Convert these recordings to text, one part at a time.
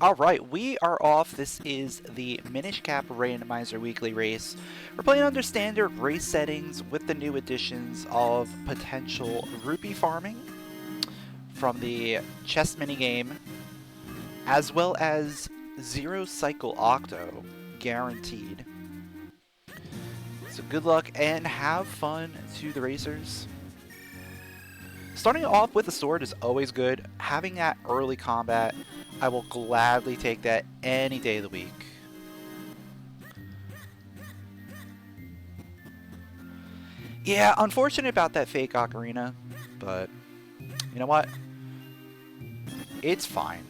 Alright, we are off. This is the Minish Cap Randomizer weekly race. We're playing under standard race settings with the new additions of potential rupee farming from the chess minigame, as well as zero cycle octo guaranteed. So good luck and have fun to the racers. Starting off with the sword is always good. Having that early combat, I will gladly take that any day of the week. Yeah, unfortunate about that fake ocarina, but you know what? It's fine.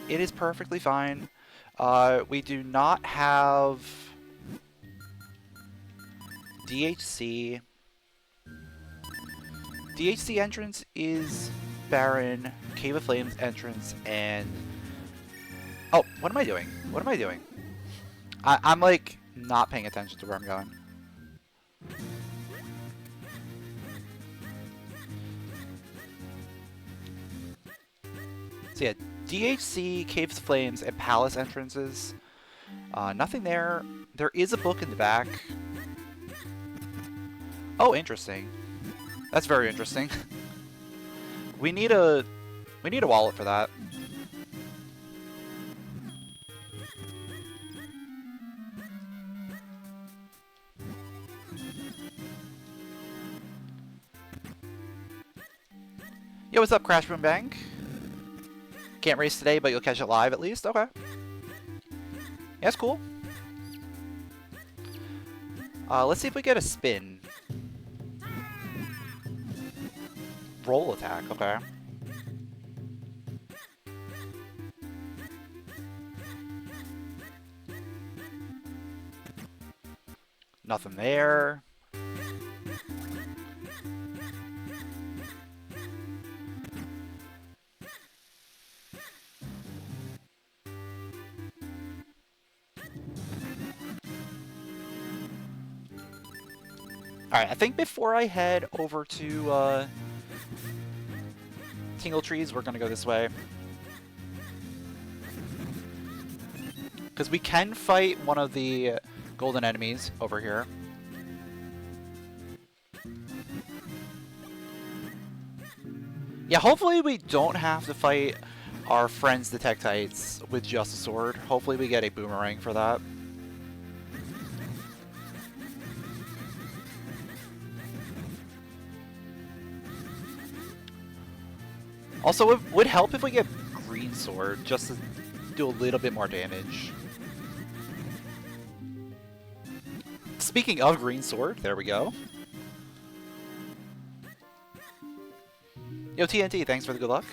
It is perfectly fine. We do not have DHC. DHC entrance is Baron, Cave of Flames entrance, and... Oh, what am I doing? What am I doing? I'm like, not paying attention to where I'm going. So yeah, DHC, Caves of Flames, and Palace entrances. Nothing there. There is a book in the back. Oh, interesting. That's very interesting. We need a wallet for that. Yo, what's up, Crash Boom Bang? Can't race today, but you'll catch it live at least? Okay. Yeah, that's cool. Let's see if we get a spin. Roll attack, okay. Nothing there. Alright, I think before I head over to Tingle Trees, we're gonna go this way. Because we can fight one of the golden enemies over here. Yeah, hopefully we don't have to fight our friends the tektites with just a sword. Hopefully we get a boomerang for that. Also, it would help if we get green sword, just to do a little bit more damage. Speaking of green sword, there we go. Yo, TNT, thanks for the good luck.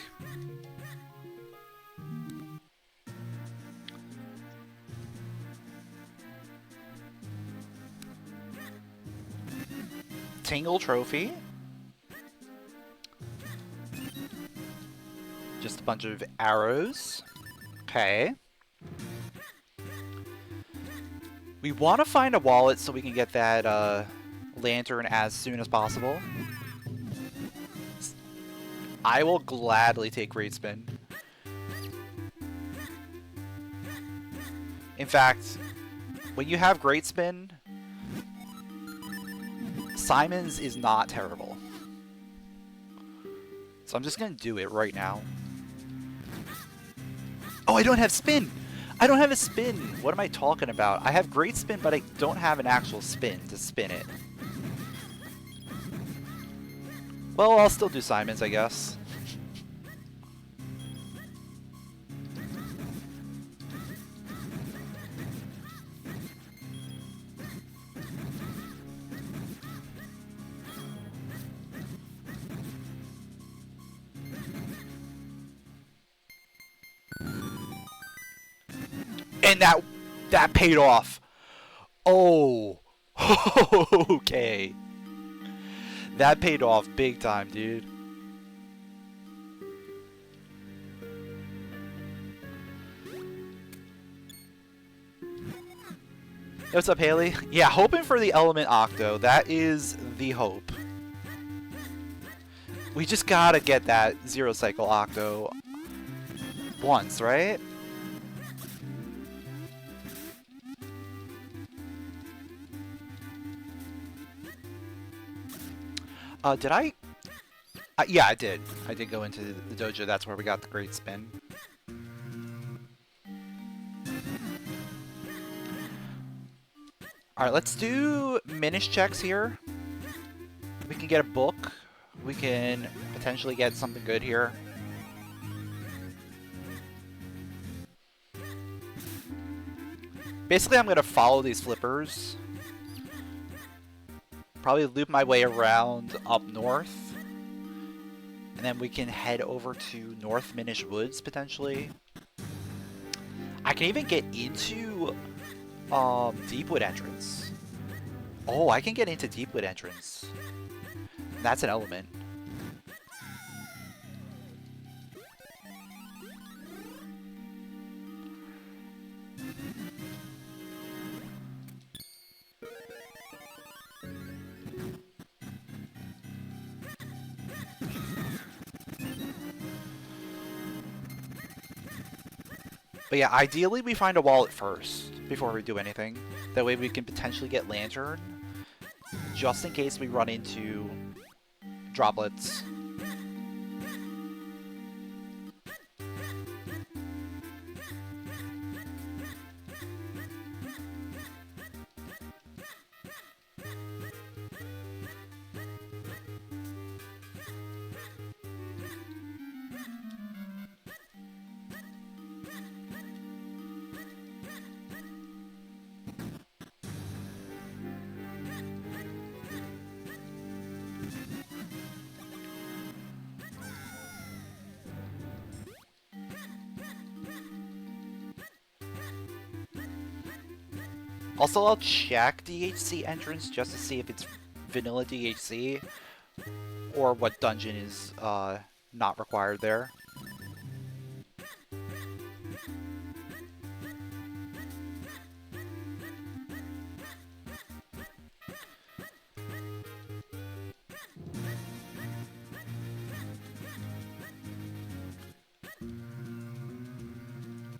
Tingle trophy. Just a bunch of arrows. Okay. We want to find a wallet so we can get that lantern as soon as possible. I will gladly take Great Spin. In fact, when you have Great Spin, Simon's is not terrible. So I'm just going to do it right now. Oh, I don't have spin! I don't have a spin! What am I talking about? I have Great Spin, but I don't have an actual spin to spin it. Well, I'll still do Simon's, I guess. And that paid off. Oh. Okay. That paid off big time, dude. Hey, what's up, Haley? Yeah, hoping for the Element Octo. That is the hope. We just gotta get that Zero Cycle Octo once, right? Did I? Yeah, I did. I did go into the dojo. That's where we got the great spin. Alright, let's do Minish checks here. We can get a book. We can potentially get something good here. Basically, I'm going to follow these flippers. Probably loop my way around up north. And then we can head over to North Minish Woods, potentially. I can even get into Deepwood entrance. Oh, I can get into Deepwood entrance. That's an element. But yeah, ideally we find a wallet first before we do anything. That way we can potentially get Lantern, just in case we run into droplets. Also, I'll check DHC entrance just to see if it's vanilla DHC or what dungeon is not required there.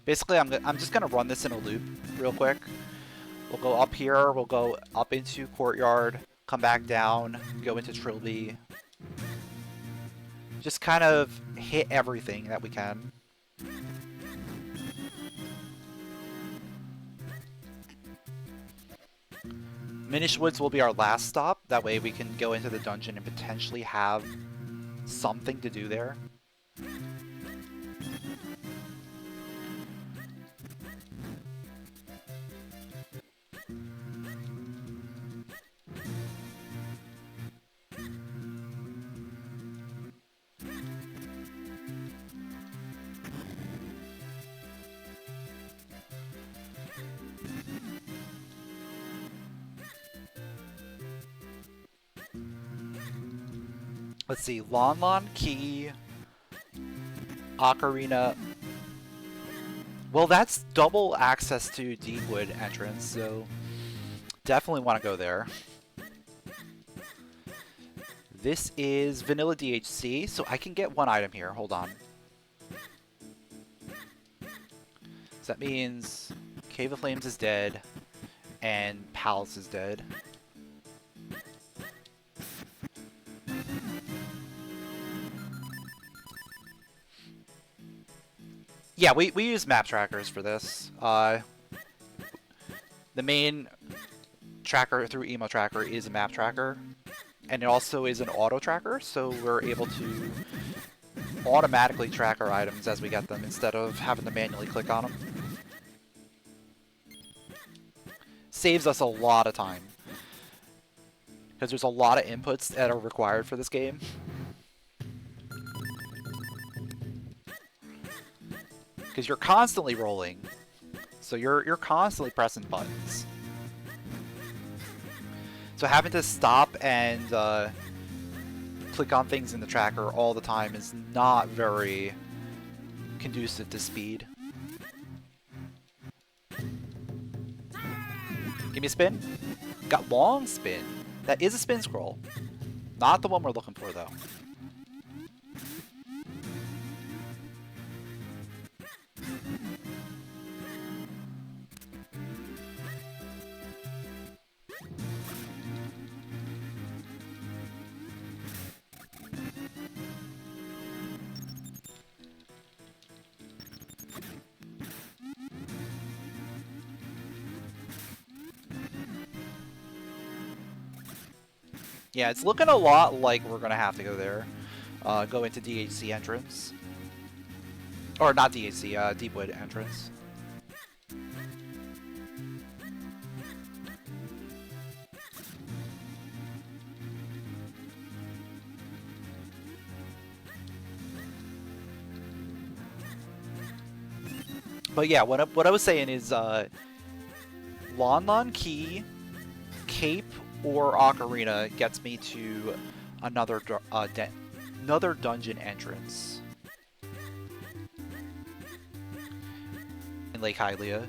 Basically, I'm just gonna run this in a loop real quick. We'll go up here, we'll go up into Courtyard, come back down, go into Trilby. Just kind of hit everything that we can. Minish Woods will be our last stop. That way we can go into the dungeon and potentially have something to do there. Let's see, Lon Lon Key, Ocarina. Well, that's double access to Deepwood entrance, so definitely want to go there. This is vanilla DHC, so I can get one item here. Hold on. So that means Cave of Flames is dead, and Palace is dead. Yeah, we use map trackers for this. The main tracker through Emo Tracker is a map tracker, and it also is an auto tracker, so we're able to automatically track our items as we get them instead of having to manually click on them. Saves us a lot of time, because there's a lot of inputs that are required for this game. Because you're constantly rolling, so you're constantly pressing buttons. So having to stop and click on things in the tracker all the time is not very conducive to speed. Give me a spin. Got long spin. That is a spin scroll. Not the one we're looking for, though. Yeah, it's looking a lot like we're gonna have to go there. Go into DHC entrance. Or not DHC, Deepwood entrance. But yeah, what I was saying is, Lon Lon Key, Cape, or Ocarina gets me to another another dungeon entrance in Lake Hylia.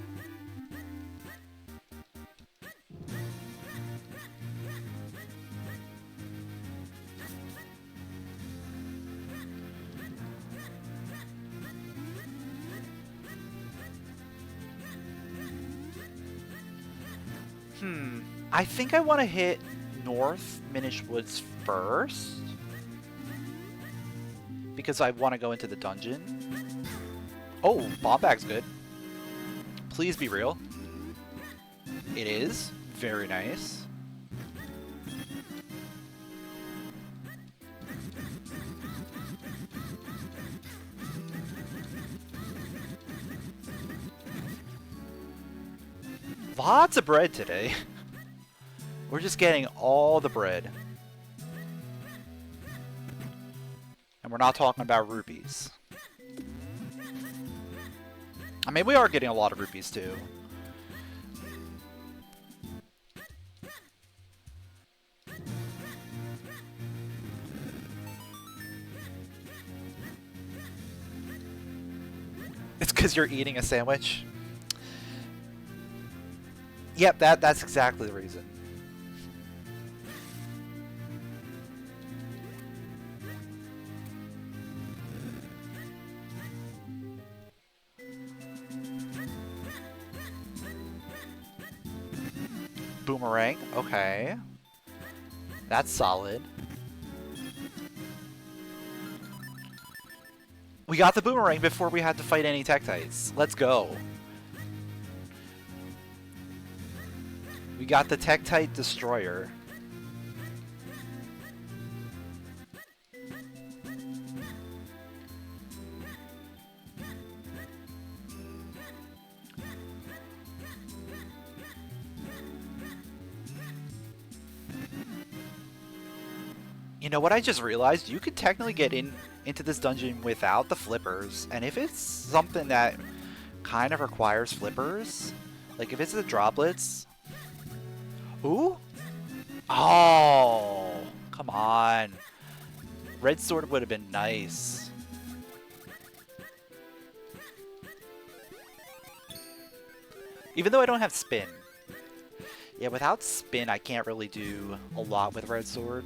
I think I want to hit North Minish Woods first, because I want to go into the dungeon. Oh, bomb bag's good. Please be real. It is. Very nice. Lots of bread today. We're just getting all the bread. And we're not talking about rupees. I mean, we are getting a lot of rupees too. It's because you're eating a sandwich? Yep, that's exactly the reason. Boomerang, okay. That's solid. We got the boomerang before we had to fight any tektites. Let's go. We got the tektite destroyer. You know what I just realized? You could technically get into this dungeon without the flippers, and if it's something that kind of requires flippers, like if it's the droplets. Ooh? Oh, come on. Red sword would have been nice. Even though I don't have spin. Yeah, without spin, I can't really do a lot with red sword.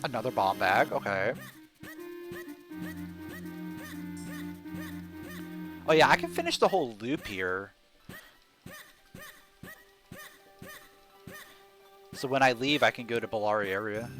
Another bomb bag, okay. Oh yeah, I can finish the whole loop here. So when I leave, I can go to Bellari area.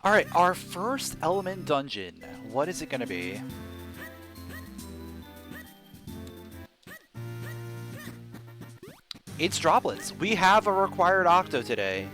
Alright, our first element dungeon. What is it gonna be? It's droplets. We have a required octo today.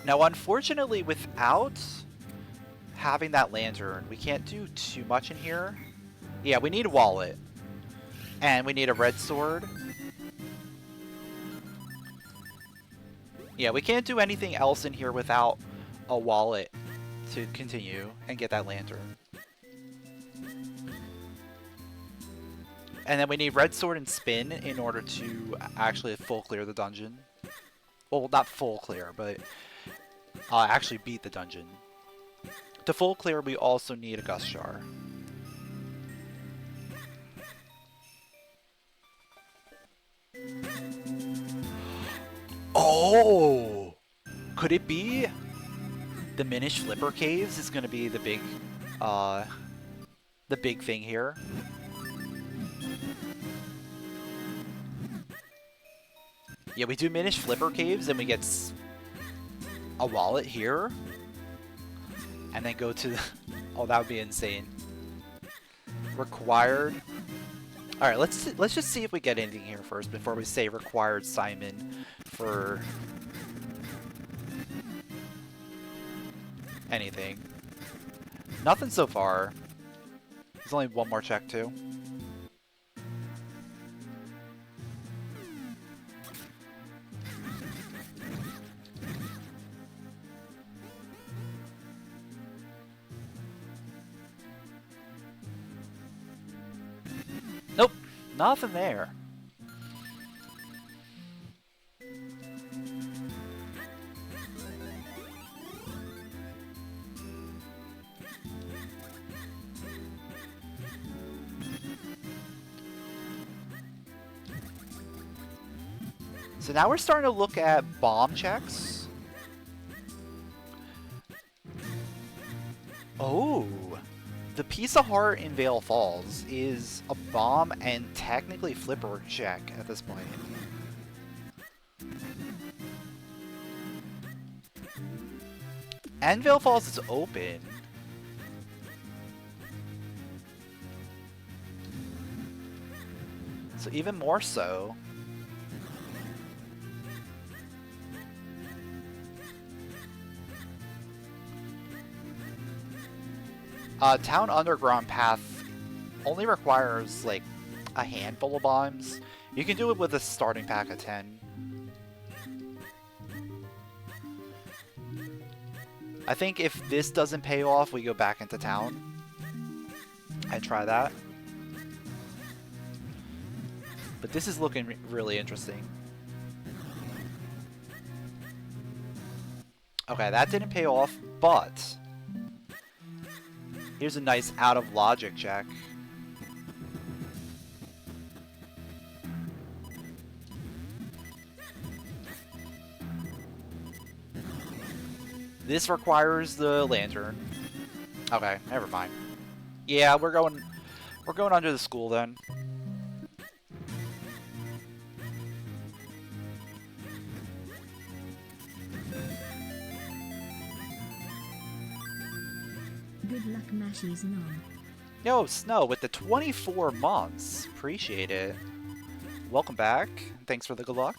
Now, unfortunately, without having that lantern, we can't do too much in here. Yeah, we need a wallet. And we need a red sword. Yeah, we can't do anything else in here without a wallet to continue and get that lantern. And then we need red sword and spin in order to actually full clear the dungeon. Well, not full clear, but actually beat the dungeon. To full clear, we also need a gust jar. Oh! Could it be the Minish Flipper Caves is going to be the big thing here? Yeah, we do Minish Flipper Caves and we get a wallet here. And then go to the... Oh, that would be insane. Required. Alright, let's just see if we get anything here first before we say required Simon for anything. Nothing so far. There's only one more check too. Nope, nothing there. So now we're starting to look at bomb checks. Oh, the piece of heart in Vale Falls is a bomb and technically flipper check at this point. And Vale Falls is open. So even more so. Town Underground Path only requires, like, a handful of bombs. You can do it with a starting pack of 10. I think if this doesn't pay off, we go back into town and try that. But this is looking really interesting. Okay, that didn't pay off, but here's a nice out of logic check. This requires the lantern. Okay, never mind. Yeah, we're going under the school then. Good luck, Mashies and all. Yo, Snow, with the 24 months. Appreciate it. Welcome back. Thanks for the good luck.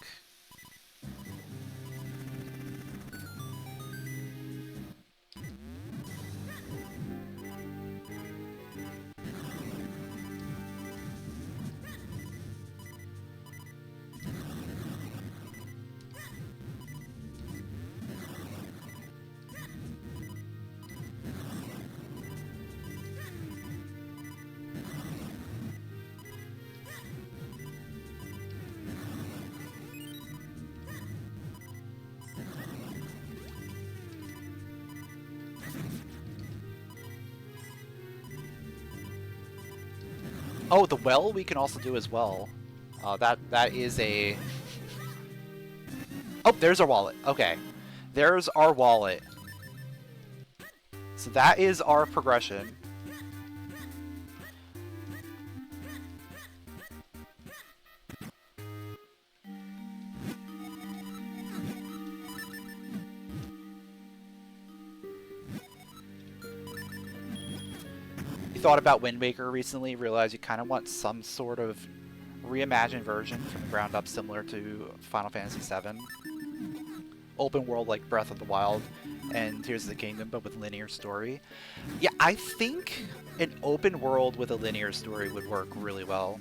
Oh, the well we can also do as well. That is a... Oh, there's our wallet. Okay. There's our wallet. So that is our progression. Thought about Wind Waker recently, realized you kind of want some sort of reimagined version from the ground up similar to Final Fantasy VII. Open world like Breath of the Wild and Tears of the Kingdom, but with linear story. Yeah, I think an open world with a linear story would work really well.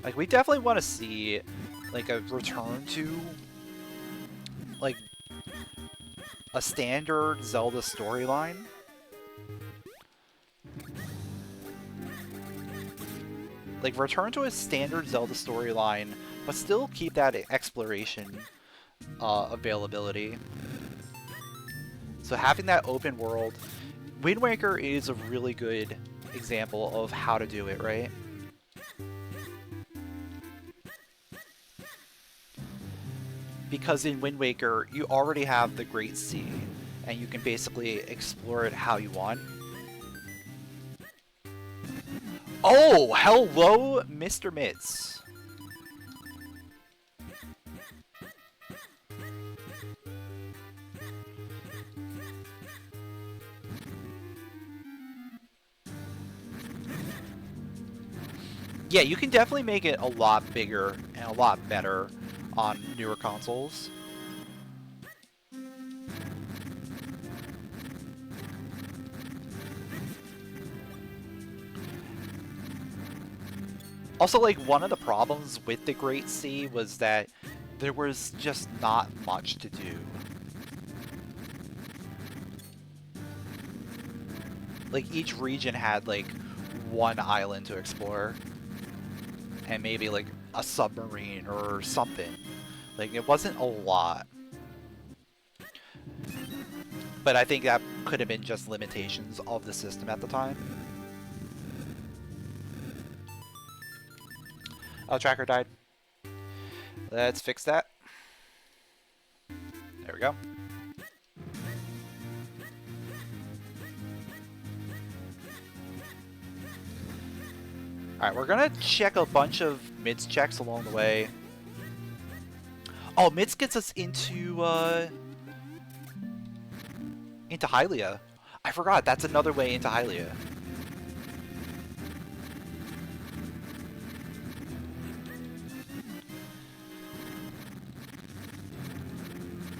Like, we definitely want to see, like, a return to, like, a standard Zelda storyline. Like, return to a standard Zelda storyline, but still keep that exploration availability. So having that open world, Wind Waker is a really good example of how to do it, right? Because in Wind Waker, you already have the Great Sea, and you can basically explore it how you want. Oh, hello, Mr. Mitz. Yeah, you can definitely make it a lot bigger and a lot better on newer consoles. Also, like, one of the problems with the Great Sea was that there was just not much to do. Like, each region had, like, one island to explore. And maybe, like, a submarine or something. Like, it wasn't a lot. But I think that could have been just limitations of the system at the time. Oh, tracker died. Let's fix that. There we go. Alright, we're gonna check a bunch of mids checks along the way. Oh, mids gets us into Hylia. I forgot, that's another way into Hylia.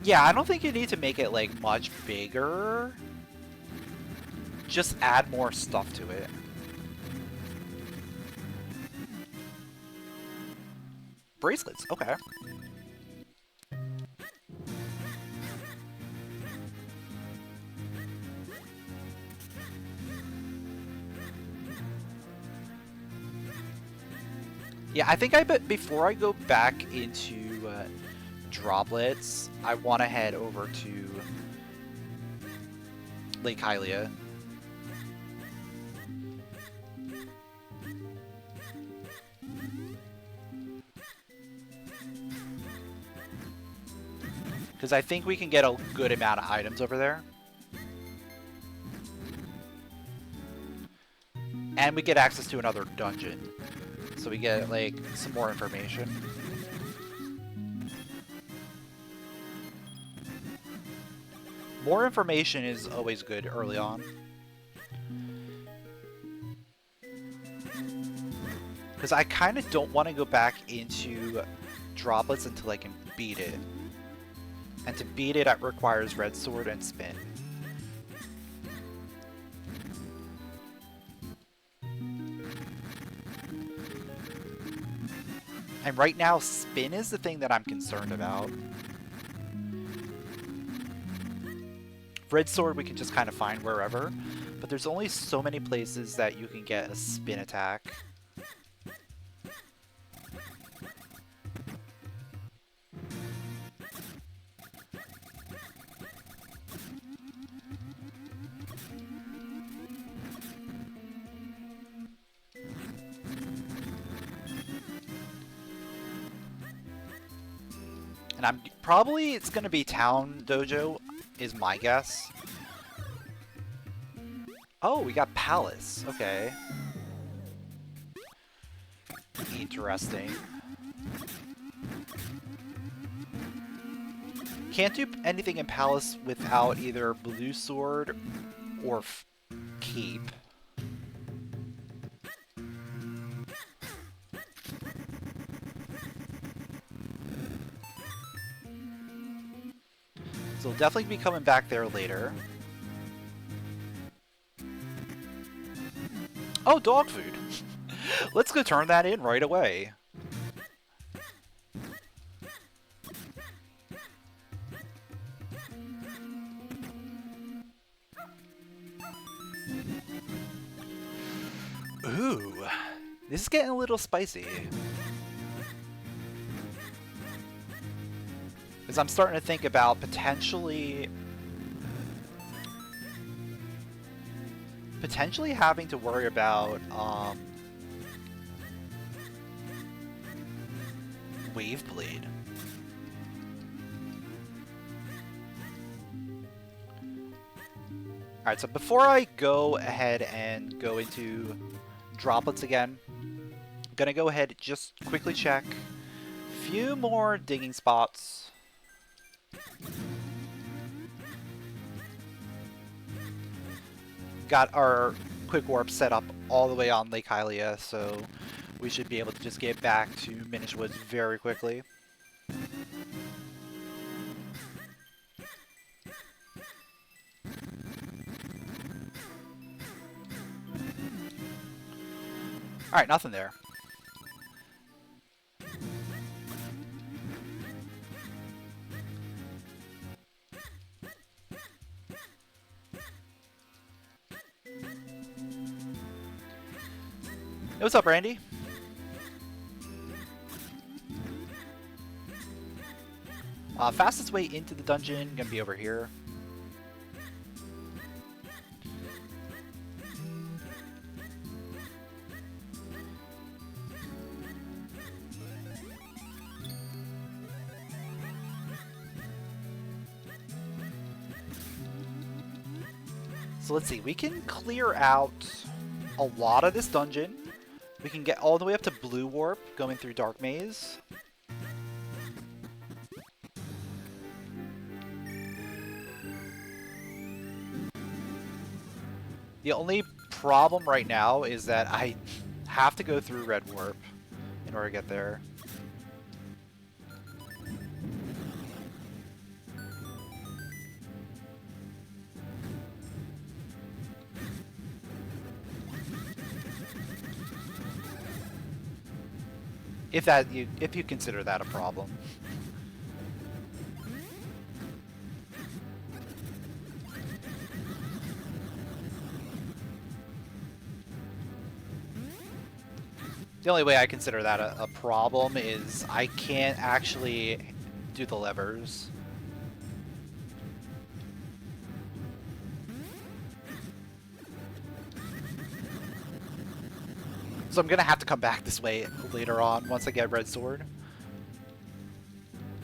Yeah, I don't think you need to make it, like, much bigger. Just add more stuff to it. Bracelets, okay. Yeah, I think before I go back into droplets, I want to head over to Lake Hylia. Because I think we can get a good amount of items over there. And we get access to another dungeon. So we get, like, some more information. More information is always good early on. Because I kind of don't want to go back into droplets until I can beat it. And to beat it, it requires red sword and spin. And right now, spin is the thing that I'm concerned about. Red sword we can just kind of find wherever, but there's only so many places that you can get a spin attack. And it's gonna be Town Dojo, is my guess. Oh, we got Palace. Okay. Interesting. Can't do anything in Palace without either Blue Sword or Cape. So we'll definitely be coming back there later. Oh, dog food. Let's go turn that in right away. Ooh, this is getting a little spicy. Because I'm starting to think about potentially having to worry about Wave Blade. Alright, so before I go ahead and go into droplets again, I'm gonna go ahead and just quickly check a few more digging spots. Got our quick warp set up all the way on Lake Hylia, so we should be able to just get back to Minish Woods very quickly. Alright, nothing there. Hey, what's up, Randy? Fastest way into the dungeon, gonna be over here. So let's see, we can clear out a lot of this dungeon. We can get all the way up to Blue Warp, going through Dark Maze. The only problem right now is that I have to go through Red Warp in order to get there. If you consider that a problem. The only way I consider that a problem is I can't actually do the levers. So I'm gonna have to come back this way later on once I get Red Sword.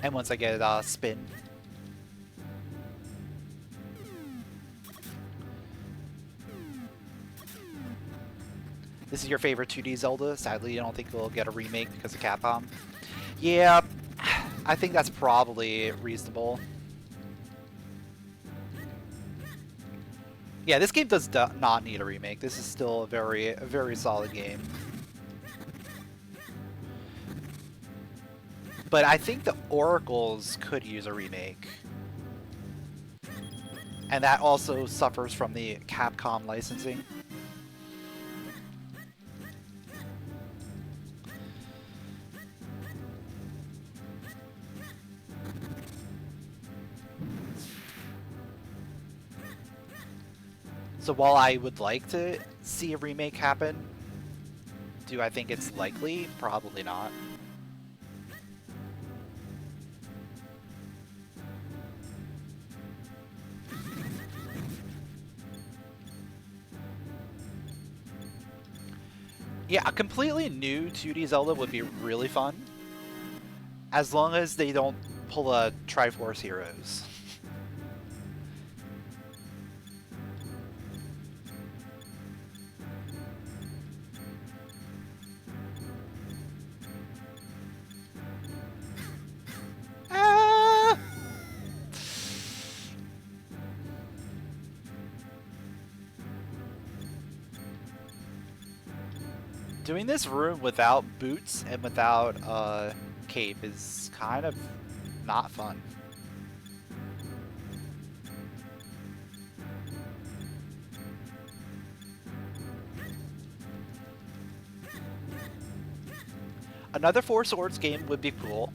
And once I get Spin. This is your favorite 2D Zelda? Sadly, I don't think we'll get a remake because of Capcom. Yeah, I think that's probably reasonable. Yeah, this game does not need a remake. This is still a very solid game. But I think the Oracles could use a remake. And that also suffers from the Capcom licensing. So while I would like to see a remake happen, do I think it's likely? Probably not. Yeah, a completely new 2D Zelda would be really fun. As long as they don't pull a Triforce Heroes. Doing this room without boots and without cape is kind of not fun. Another Four Swords game would be cool.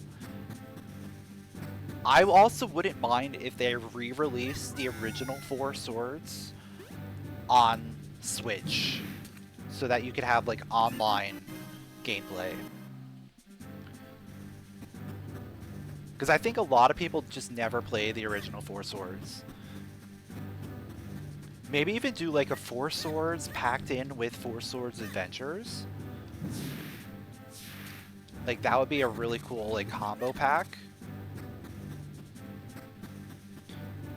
I also wouldn't mind if they re-released the original Four Swords on Switch, so that you could have like online gameplay. Because I think a lot of people just never play the original Four Swords. Maybe even do like a Four Swords packed in with Four Swords Adventures. Like that would be a really cool like combo pack.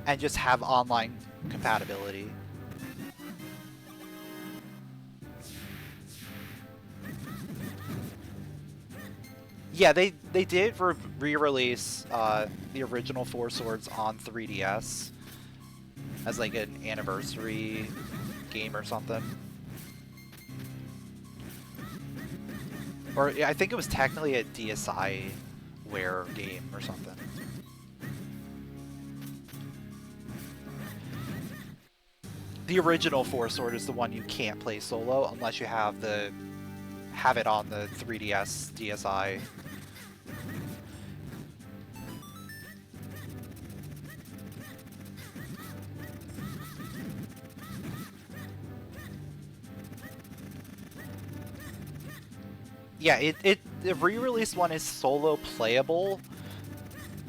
And just have online compatibility. Yeah, they did re-release the original Four Swords on 3DS as like an anniversary game or something. Or I think it was technically a DSiWare game or something. The original Four Sword is the one you can't play solo unless you have it on the 3DS DSi. Yeah, the re-released one is solo playable,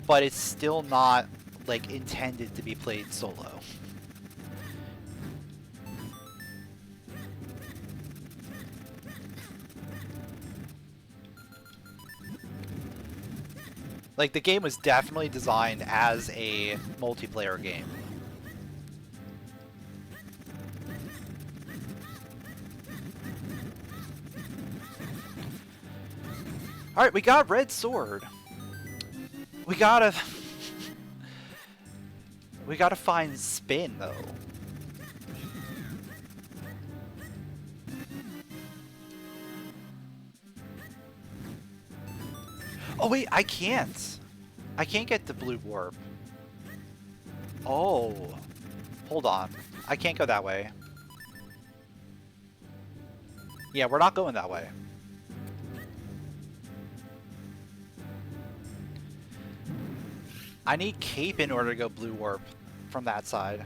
but it's still not like intended to be played solo. Like the game was definitely designed as a multiplayer game. Alright, we got Red Sword. We gotta... we gotta find Spin, though. Oh wait, I can't. I can't get the blue warp. Oh. Hold on. I can't go that way. Yeah, we're not going that way. I need Cape in order to go blue warp from that side.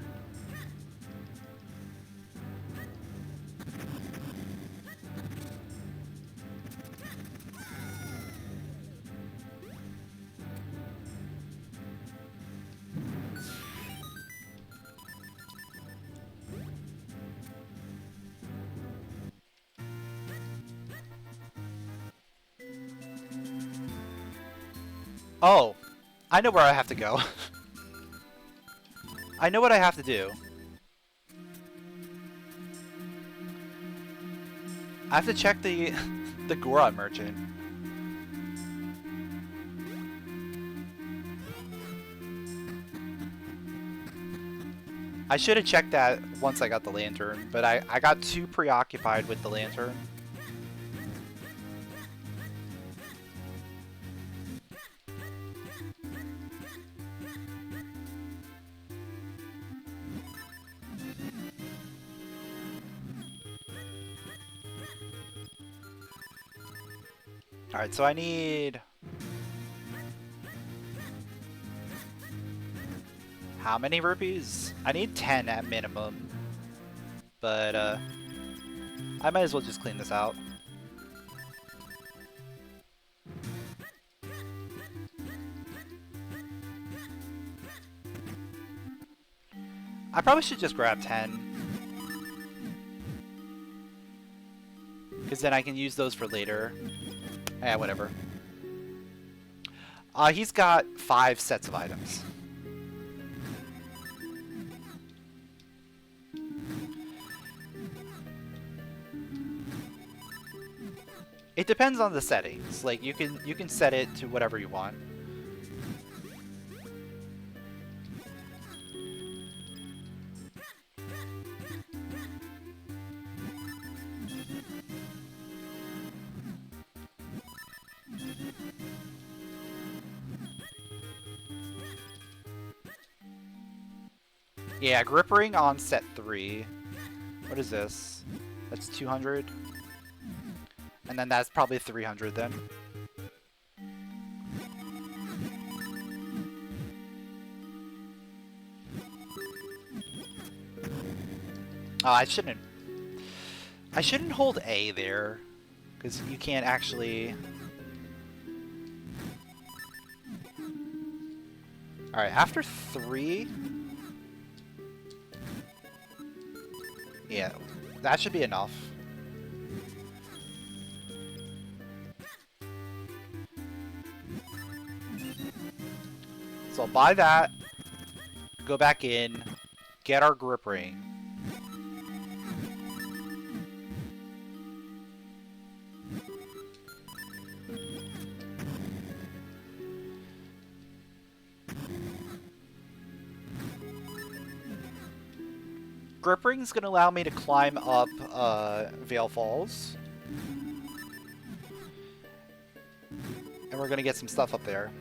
Oh, I know where I have to go. I know what I have to do. I have to check the the Goron merchant. I should have checked that once I got the lantern, but I got too preoccupied with the lantern. Alright, so I need... how many rupees? I need 10 at minimum. But, I might as well just clean this out. I probably should just grab 10. Because then I can use those for later. Yeah, whatever. He's got 5 sets of items. It depends on the settings. Like you can set it to whatever you want. Yeah, grip ring on set 3. What is this? That's 200. And then that's probably 300 then. Oh, I shouldn't hold A there, because you can't actually... Alright, after 3... Yeah, that should be enough. So I'll buy that, go back in, get our grip ring. Grip ring's gonna allow me to climb up Vale Falls. And we're gonna get some stuff up there.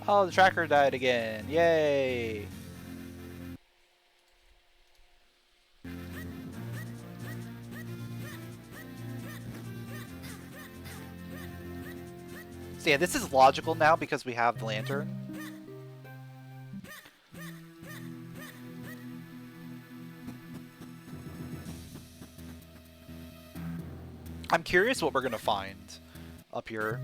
Oh, the tracker died again. Yay! So yeah, this is logical now because we have the lantern. I'm curious what we're gonna find up here.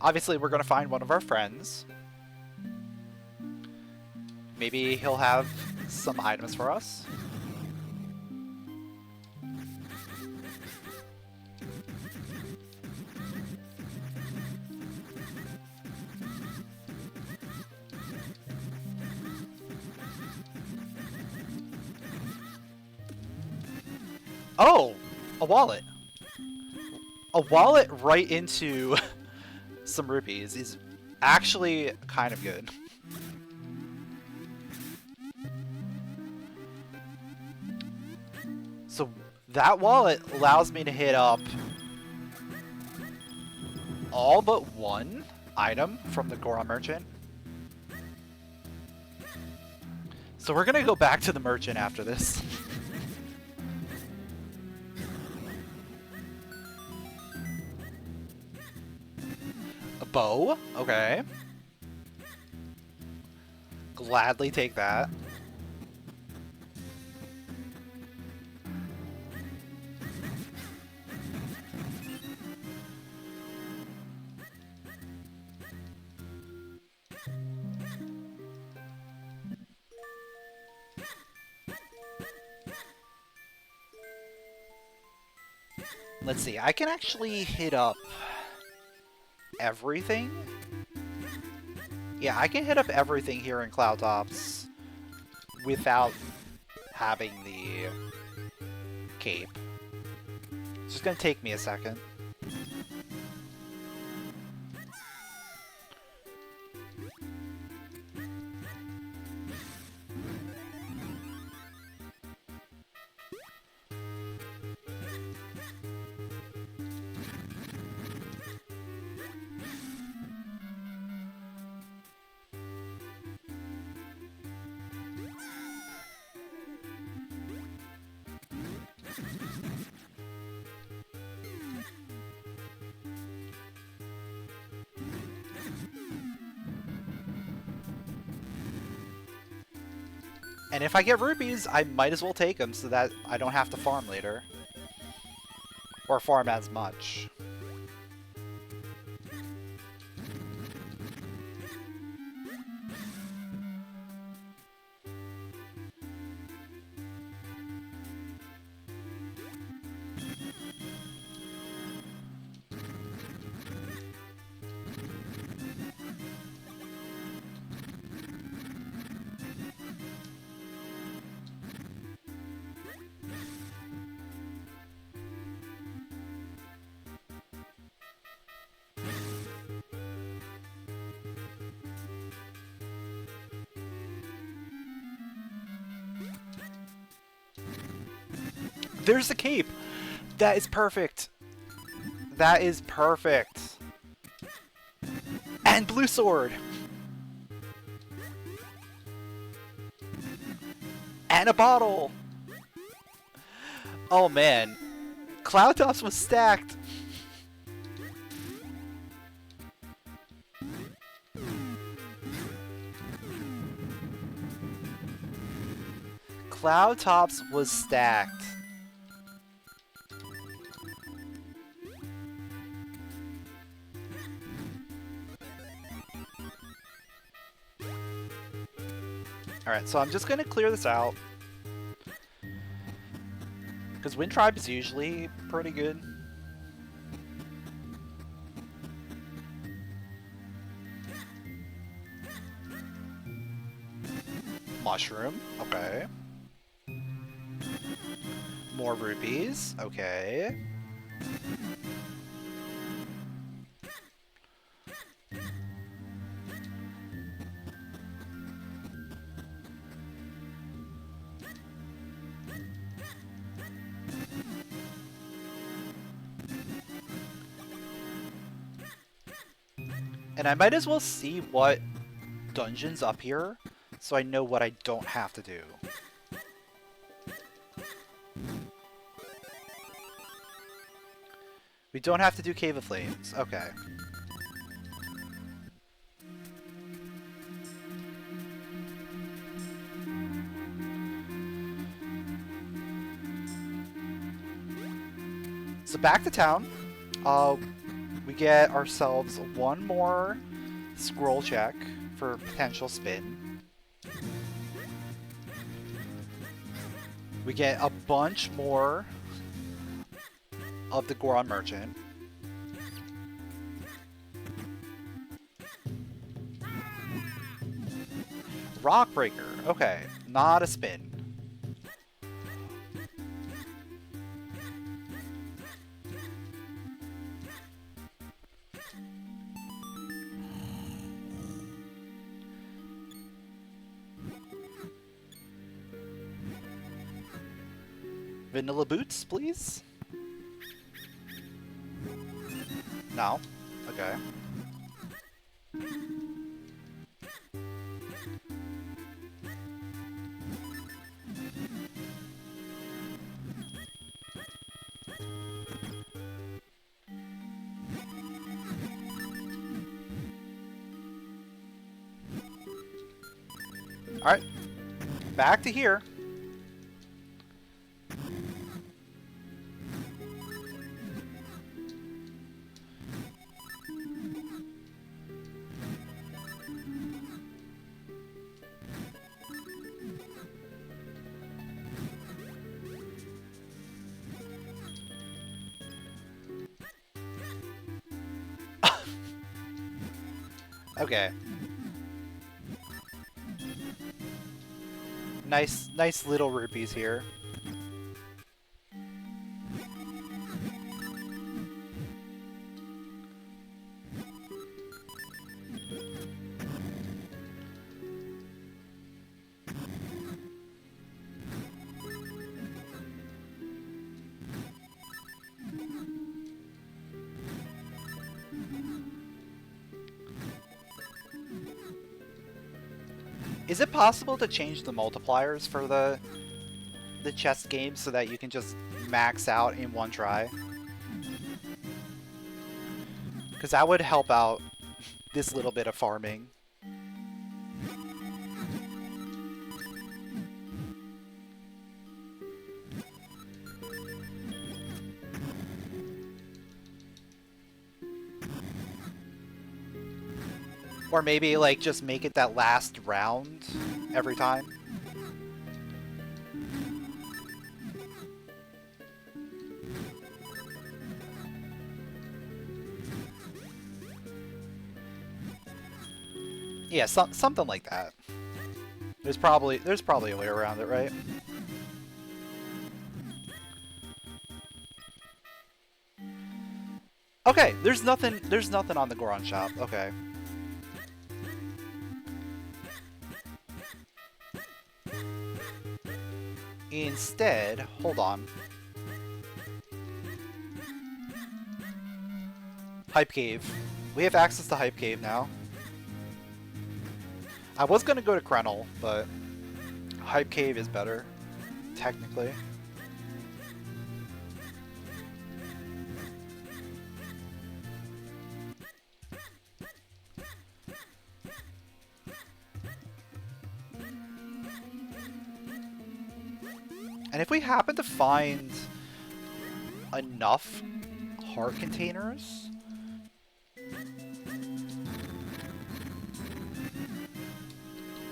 Obviously, we're gonna find one of our friends. Maybe he'll have some items for us. Oh! A wallet! A wallet right into some rupees is actually kind of good. So that wallet allows me to hit up all but one item from the Goron merchant. So we're gonna go back to the merchant after this. A bow? Okay. Gladly take that. Let's see, I can actually hit up everything? Yeah, I can hit up everything here in Cloudtops without having the cape. It's just gonna take me a second. And if I get rupees, I might as well take them so that I don't have to farm later. Or farm as much. There's the cape! That is perfect! That is perfect! And blue sword! And a bottle! Oh man. Cloud Tops was stacked! Cloud Tops was stacked. Alright, so I'm just gonna clear this out. Because Wind Tribe is usually pretty good. Mushroom, okay. More rupees, okay. And I might as well see what dungeon's up here, so I know what I don't have to do. We don't have to do Cave of Flames, okay. So back to town. We get ourselves one more scroll check for potential spin. We get a bunch more of the Goron Merchant. Rock Breaker, okay, not a spin. Vanilla Boots, please? No? Okay. Alright. Back to here. Okay. Nice little rupees here. Is it possible to change the multipliers for the chess game so that you can just max out in one try? Because that would help out this little bit of farming. Or maybe, like, just make it that last round every time. Yeah, something like that. There's probably a way around it, right? Okay, there's nothing on the Goron shop. Okay. Instead, hold on. Hype Cave. We have access to Hype Cave now. I was gonna go to Crenal, but Hype Cave is better, technically. And if we happen to find enough heart containers,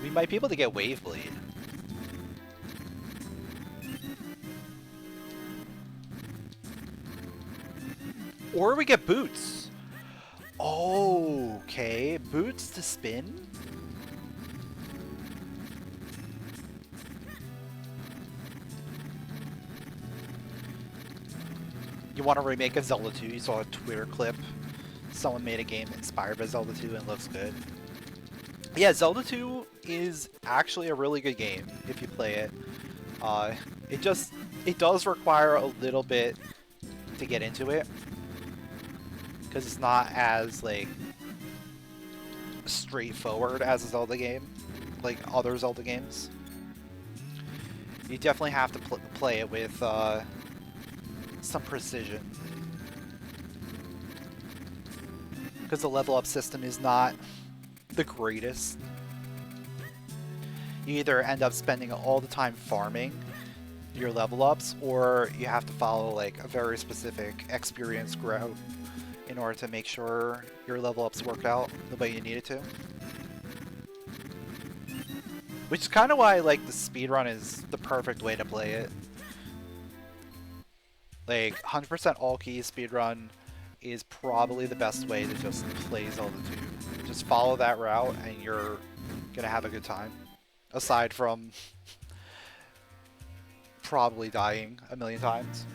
we might be able to get Waveblade. Or we get boots. Okay, boots to spin? You want a remake of Zelda 2? You saw a Twitter clip. Someone made a game inspired by Zelda 2 and it looks good. Yeah, Zelda 2 is actually a really good game if you play it. It does require a little bit to get into it, because it's not as like straightforward as a Zelda game, like other Zelda games. You definitely have to play it with some precision, because the level up system is not the greatest. You either end up spending all the time farming your level ups, or you have to follow like a very specific experience route in order to make sure your level ups work out the way you need it to. Which is kind of why like the speedrun is the perfect way to play it. Like 100% all keys speedrun is probably the best way to just play Zelda 2. Just follow that route and you're gonna have a good time. Aside from probably dying a million times.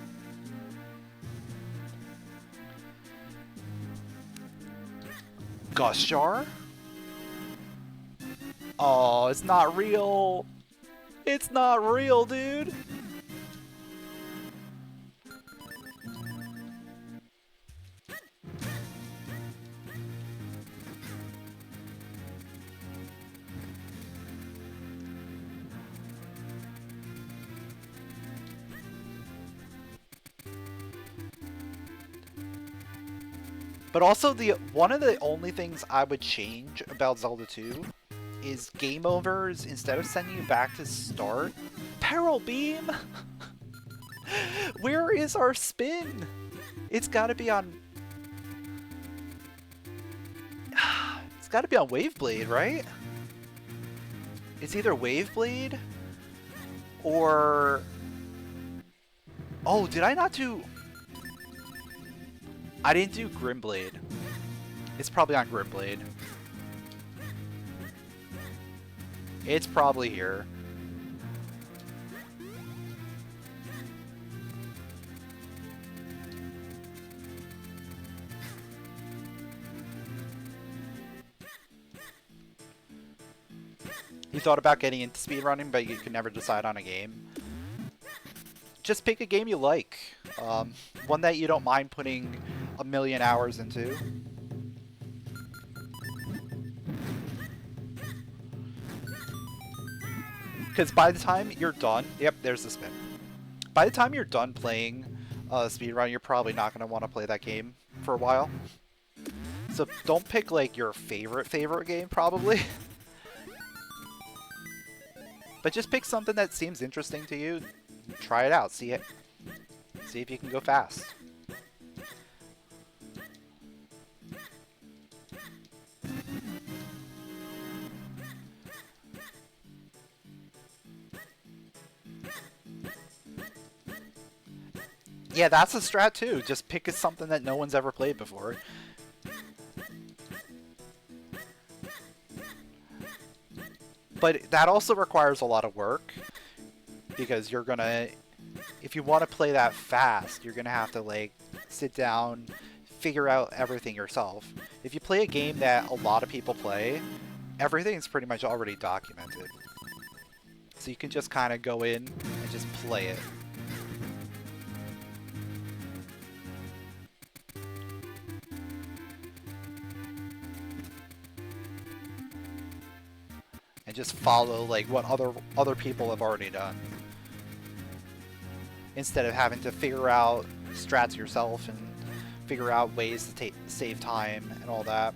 Gust Jar? Oh, it's not real! It's not real, dude! But also, one of the only things I would change about Zelda 2 is game overs, instead of sending you back to start. Peril Beam! Where is our spin? It's gotta be on... It's gotta be on Waveblade, right? It's either Waveblade or... Oh, did I not do... I didn't do Grimblade. It's probably on Grimblade. It's probably here. You thought about getting into speedrunning, but you could never decide on a game. Just pick a game you like. One that you don't mind putting a million hours into. Because by the time you're done... Yep, there's the spin. By the time you're done playing speedrun, you're probably not going to want to play that game for a while. So don't pick like your favorite game, probably. But just pick something that seems interesting to you. Try it out. See if you can go fast. Yeah, that's a strat too. Just pick something that no one's ever played before. But that also requires a lot of work, because you're gonna, if you want to play that fast, you're gonna have to like sit down, figure out everything yourself. If you play a game that a lot of people play, everything's pretty much already documented. So you can just kind of go in and just play it. and just follow like what other people have already done, instead of having to figure out strats yourself and figure out ways to save time and all that.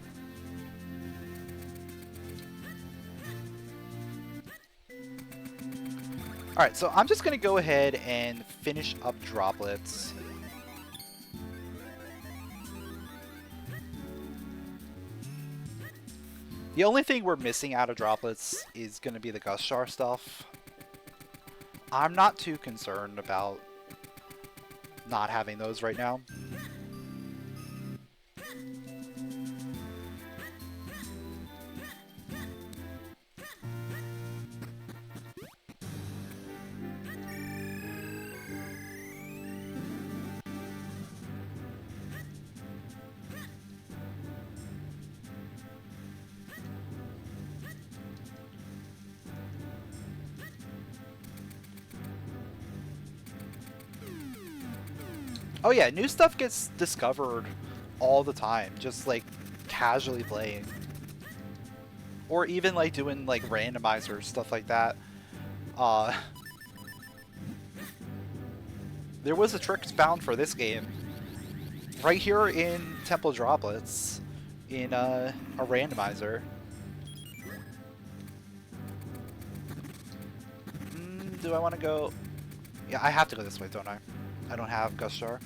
Alright, so I'm just going to go ahead and finish up droplets. The only thing we're missing out of droplets is going to be the gust jar stuff. I'm not too concerned about not having those right now. Oh yeah, new stuff gets discovered all the time, just like casually playing. Or even like doing like randomizers, stuff like that. There was a trick found for this game. Right here in Temple Droplets, in a randomizer. Do I want to go? Yeah, I have to go this way, don't I? I don't have Gust Jar.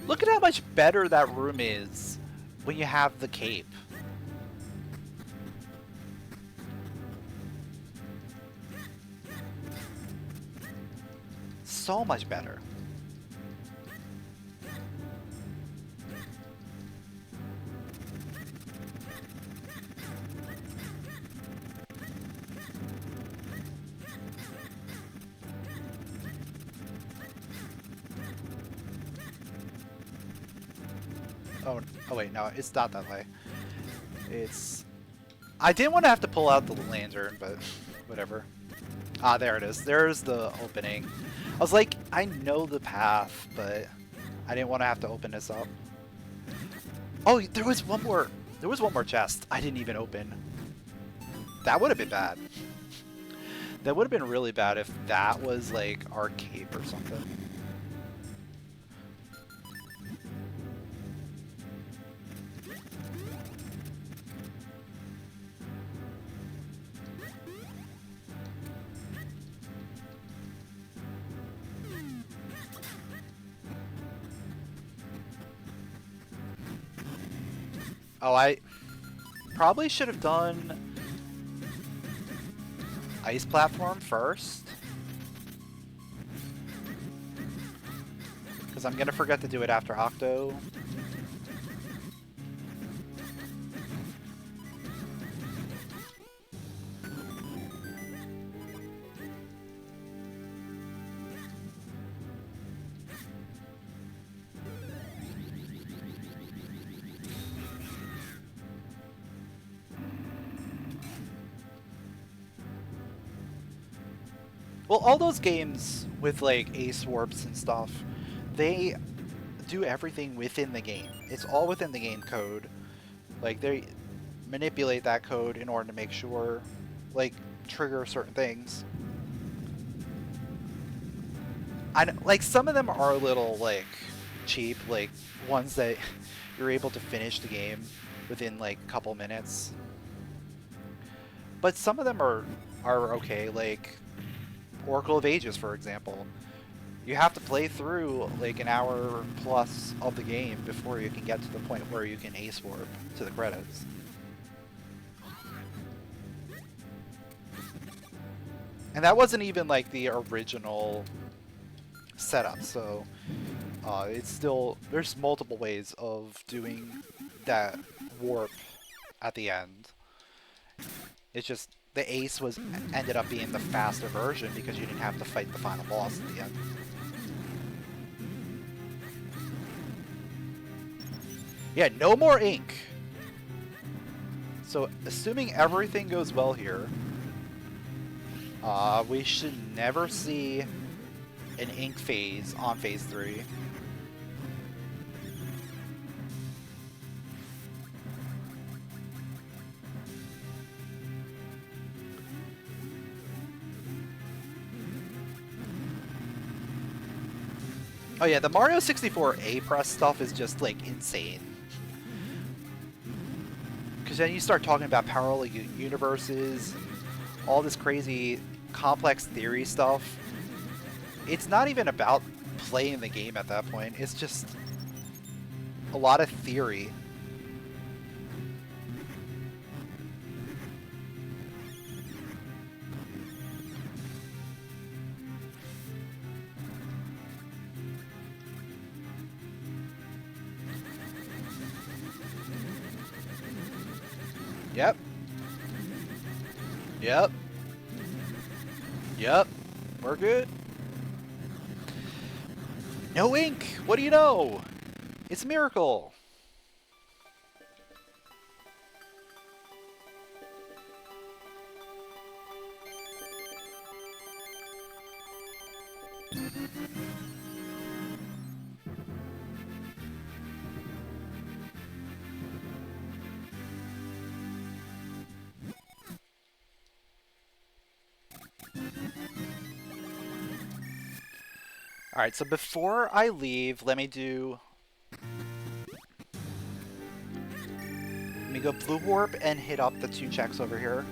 Look at how much better that room is when you have the cape. So much better. Oh wait, no, it's not that way. It's... I didn't want to have to pull out the lantern, but whatever. Ah, there it is. There's the opening. I was like, I know the path, but I didn't want to have to open this up. Oh, there was one more. There was one more chest I didn't even open. That would have been bad. That would have been really bad if that was like our cape or something. Oh, I probably should have done ice platform first, because I'm gonna forget to do it after Octo. Well, all those games with like ace warps and stuff, they do everything within the game. It's all within the game code. Like, they manipulate that code in order to make sure, like, trigger certain things. Like, some of them are a little, like, cheap, like, ones that you're able to finish the game within, like, a couple minutes. But some of them are okay, like Oracle of Ages, for example. You have to play through like an hour plus of the game before you can get to the point where you can ace warp to the credits. And that wasn't even like the original setup, so it's still, there's multiple ways of doing that warp at the end. It's just the ace was ended up being the faster version because you didn't have to fight the final boss at the end. Yeah, no more ink. So, assuming everything goes well here, We should never see an ink phase on phase 3. Oh yeah, the Mario 64 A press stuff is just like insane. Because then you start talking about parallel universes, all this crazy complex theory stuff. It's not even about playing the game at that point, it's just a lot of theory. Yep. Yep. Yep. We're good. No ink! What do you know? It's a miracle! Alright, so before I leave, let me go blue warp and hit up the 2 checks over here.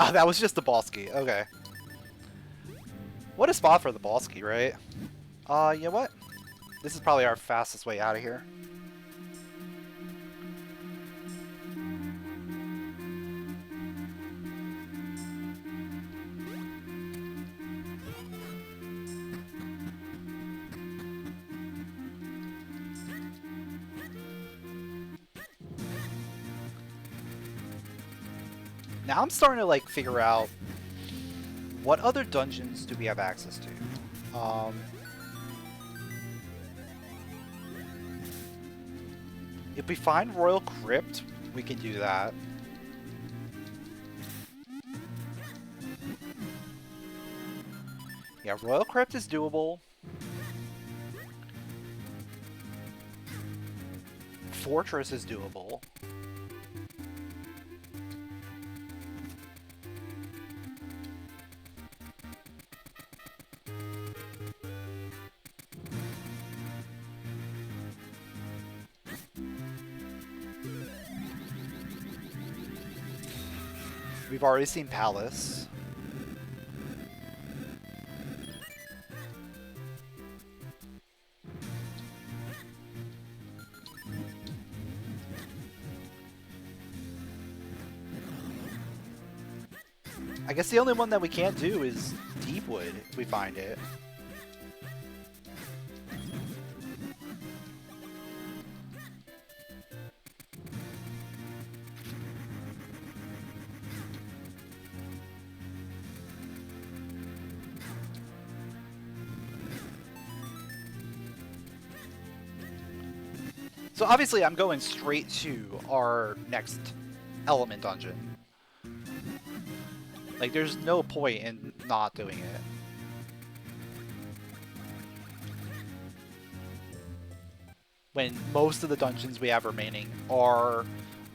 Oh, that was just the boss key. Okay. What a spot for the boss key, right? You know what? This is probably our fastest way out of here. Now I'm starting to like figure out what other dungeons do we have access to. If we find Royal Crypt, we can do that. Yeah, Royal Crypt is doable. Fortress is doable. We've already seen Palace. I guess the only one that we can't do is Deepwood, if we find it. So obviously I'm going straight to our next element dungeon. Like, there's no point in not doing it. When most of the dungeons we have remaining are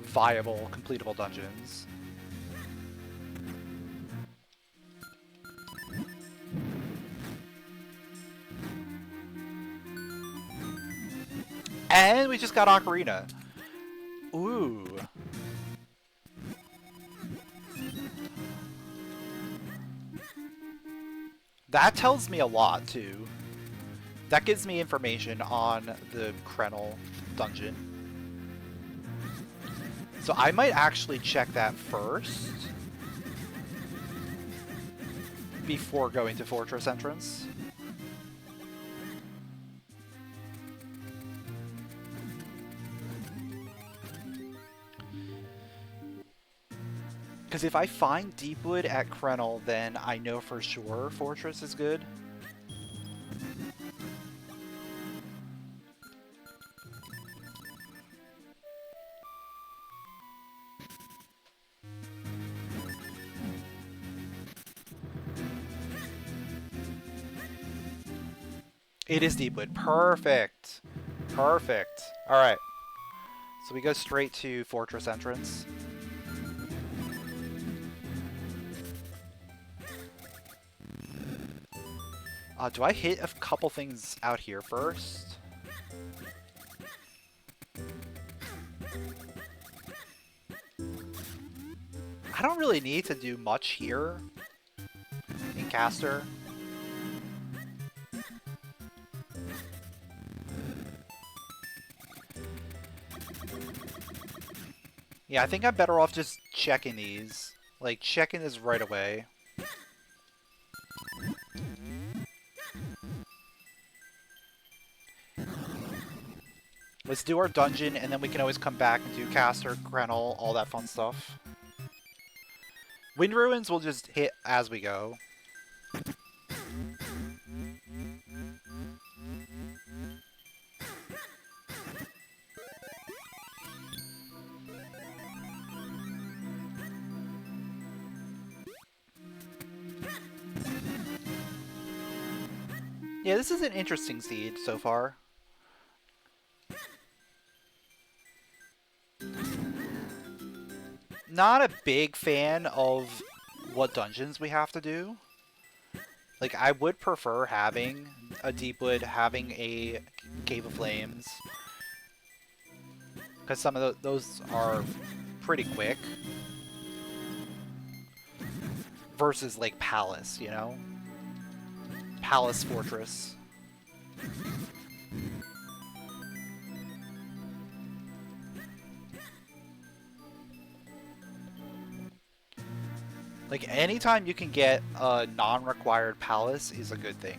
viable, completable dungeons. And we just got Ocarina. Ooh. That tells me a lot, too. That gives me information on the Crenal dungeon. So I might actually check that first before going to Fortress entrance. Because if I find Deepwood at Crenal, then I know for sure Fortress is good. It is Deepwood. Perfect. Perfect. Alright. So we go straight to Fortress entrance. Do I hit a couple things out here first? I don't really need to do much here in Caster. Yeah, I think I'm better off just checking these. Like, checking this right away. Let's do our dungeon, and then we can always come back and do Caster, Crenal, all that fun stuff. Wind Ruins we'll just hit as we go. Yeah, this is an interesting seed so far. Not a big fan of what dungeons we have to do. Like, I would prefer having a Deepwood, having a Cave of Flames. Because some of those are pretty quick. Versus, like, Palace, you know? Palace Fortress. Like, anytime you can get a non-required palace is a good thing.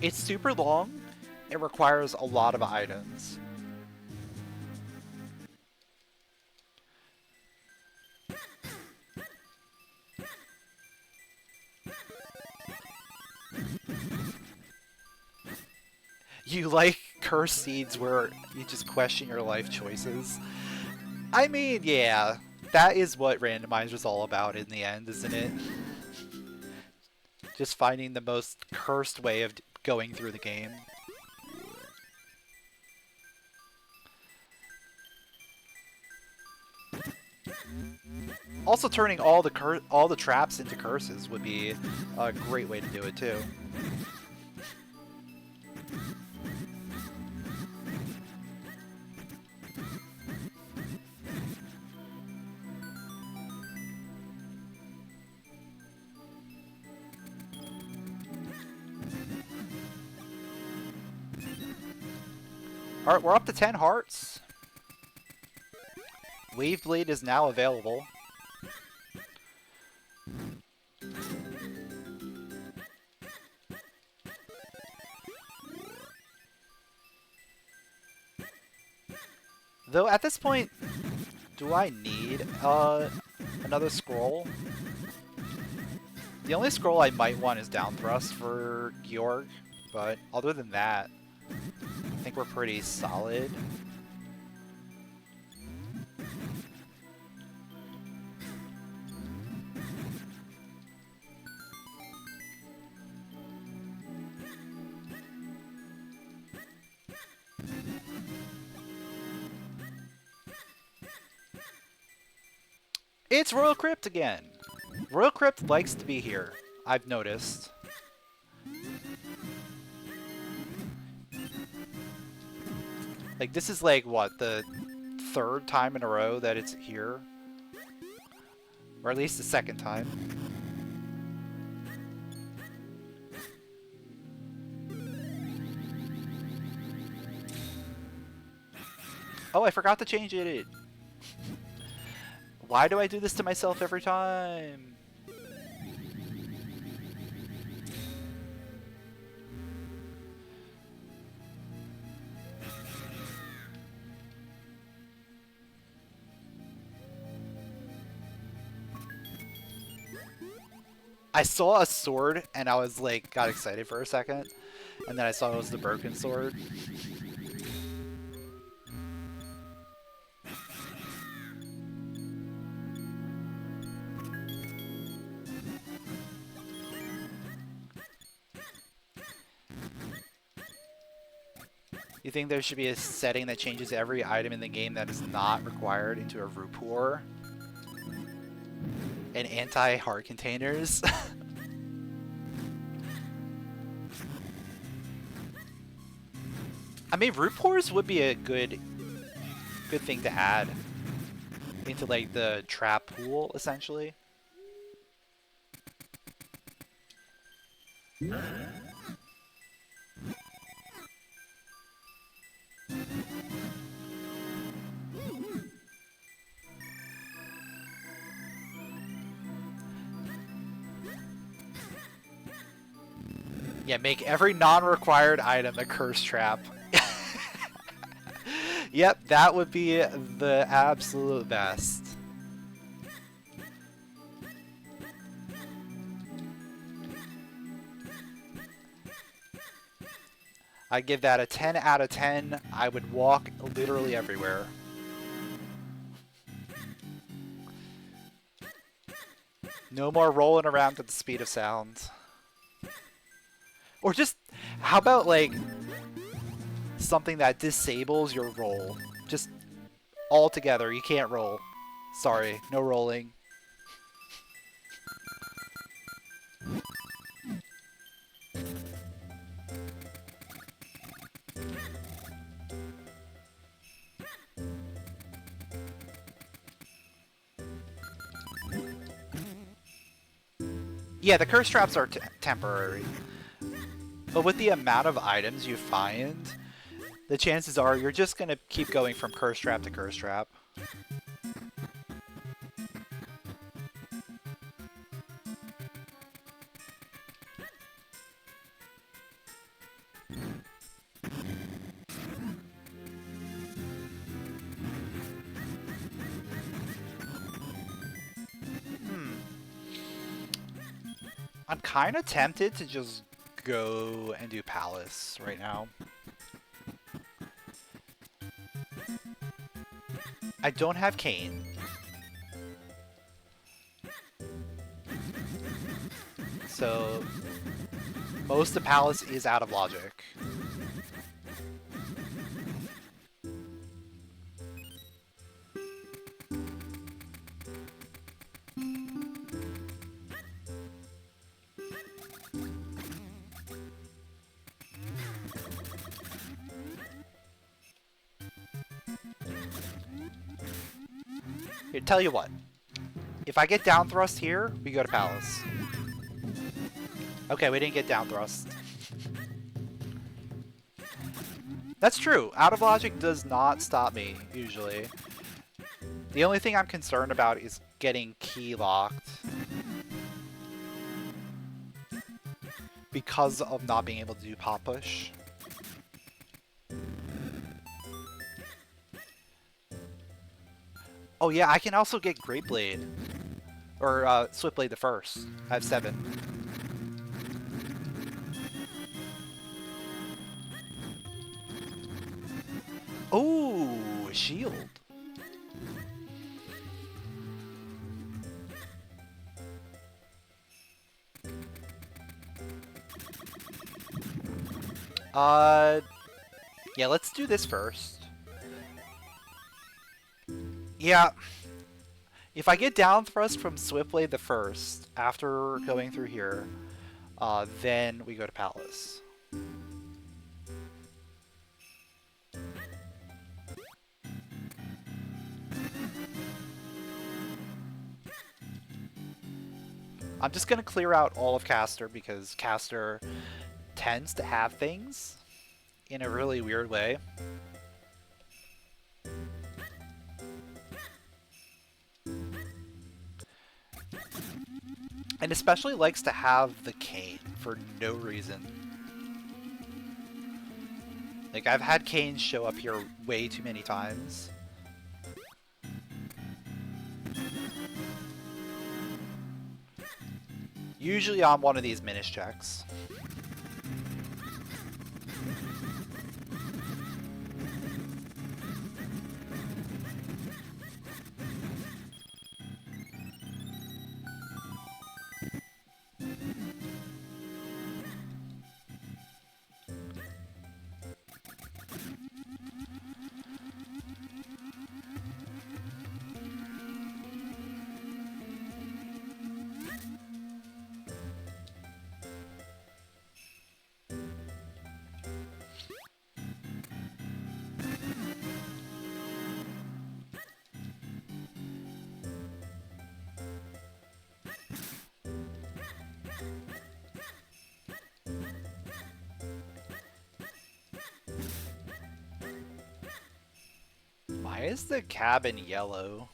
It's super long. It requires a lot of items. You like cursed seeds where you just question your life choices? I mean, yeah, that is what Randomizer's all about in the end, isn't it? Just finding the most cursed way of going through the game. Also, turning all the traps into curses would be a great way to do it too. Alright, we're up to 10 hearts. Wave Blade is now available. Though at this point, do I need another scroll? The only scroll I might want is Down Thrust for Georg, but other than that, I think we're pretty solid. It's Royal Crypt again! Royal Crypt likes to be here, I've noticed. Like, this is like, what, the third time in a row that it's here? Or at least the second time. Oh, I forgot to change it. Why do I do this to myself every time? I saw a sword and I was like, got excited for a second. And then I saw it was the broken sword. You think there should be a setting that changes every item in the game that is not required into a Rupor? And anti-heart containers? I mean, Rupors would be a good thing to add into like the trap pool, essentially. Yeah, make every non-required item a curse trap. Yep, that would be the absolute best. I give that a 10 out of 10. I would walk literally everywhere. No more rolling around at the speed of sound. Or just, how about like something that disables your roll? Just all together, you can't roll. Sorry, no rolling. Yeah, the curse traps are temporary. But with the amount of items you find, the chances are you're just going to keep going from curse trap to curse trap. I'm kind of tempted to just go and do Palace right now. I don't have Cane. So most of Palace is out of logic. Here, tell you what. If I get down thrust here, we go to Palace. Okay, we didn't get down thrust. That's true. Out of logic does not stop me, usually. The only thing I'm concerned about is getting key locked. Because of not being able to do pop push. Oh yeah, I can also get Great Blade. Or Swift Blade the first. I have 7. Oh, shield. Yeah, let's do this first. Yeah. If I get down thrust from Swift Blade the first, after going through here, then we go to Palace. I'm just going to clear out all of Caster because Caster tends to have things in a really weird way. And especially likes to have the cane for no reason. Like, I've had canes show up here way too many times. Usually on one of these Minish checks. Why is the cabin yellow?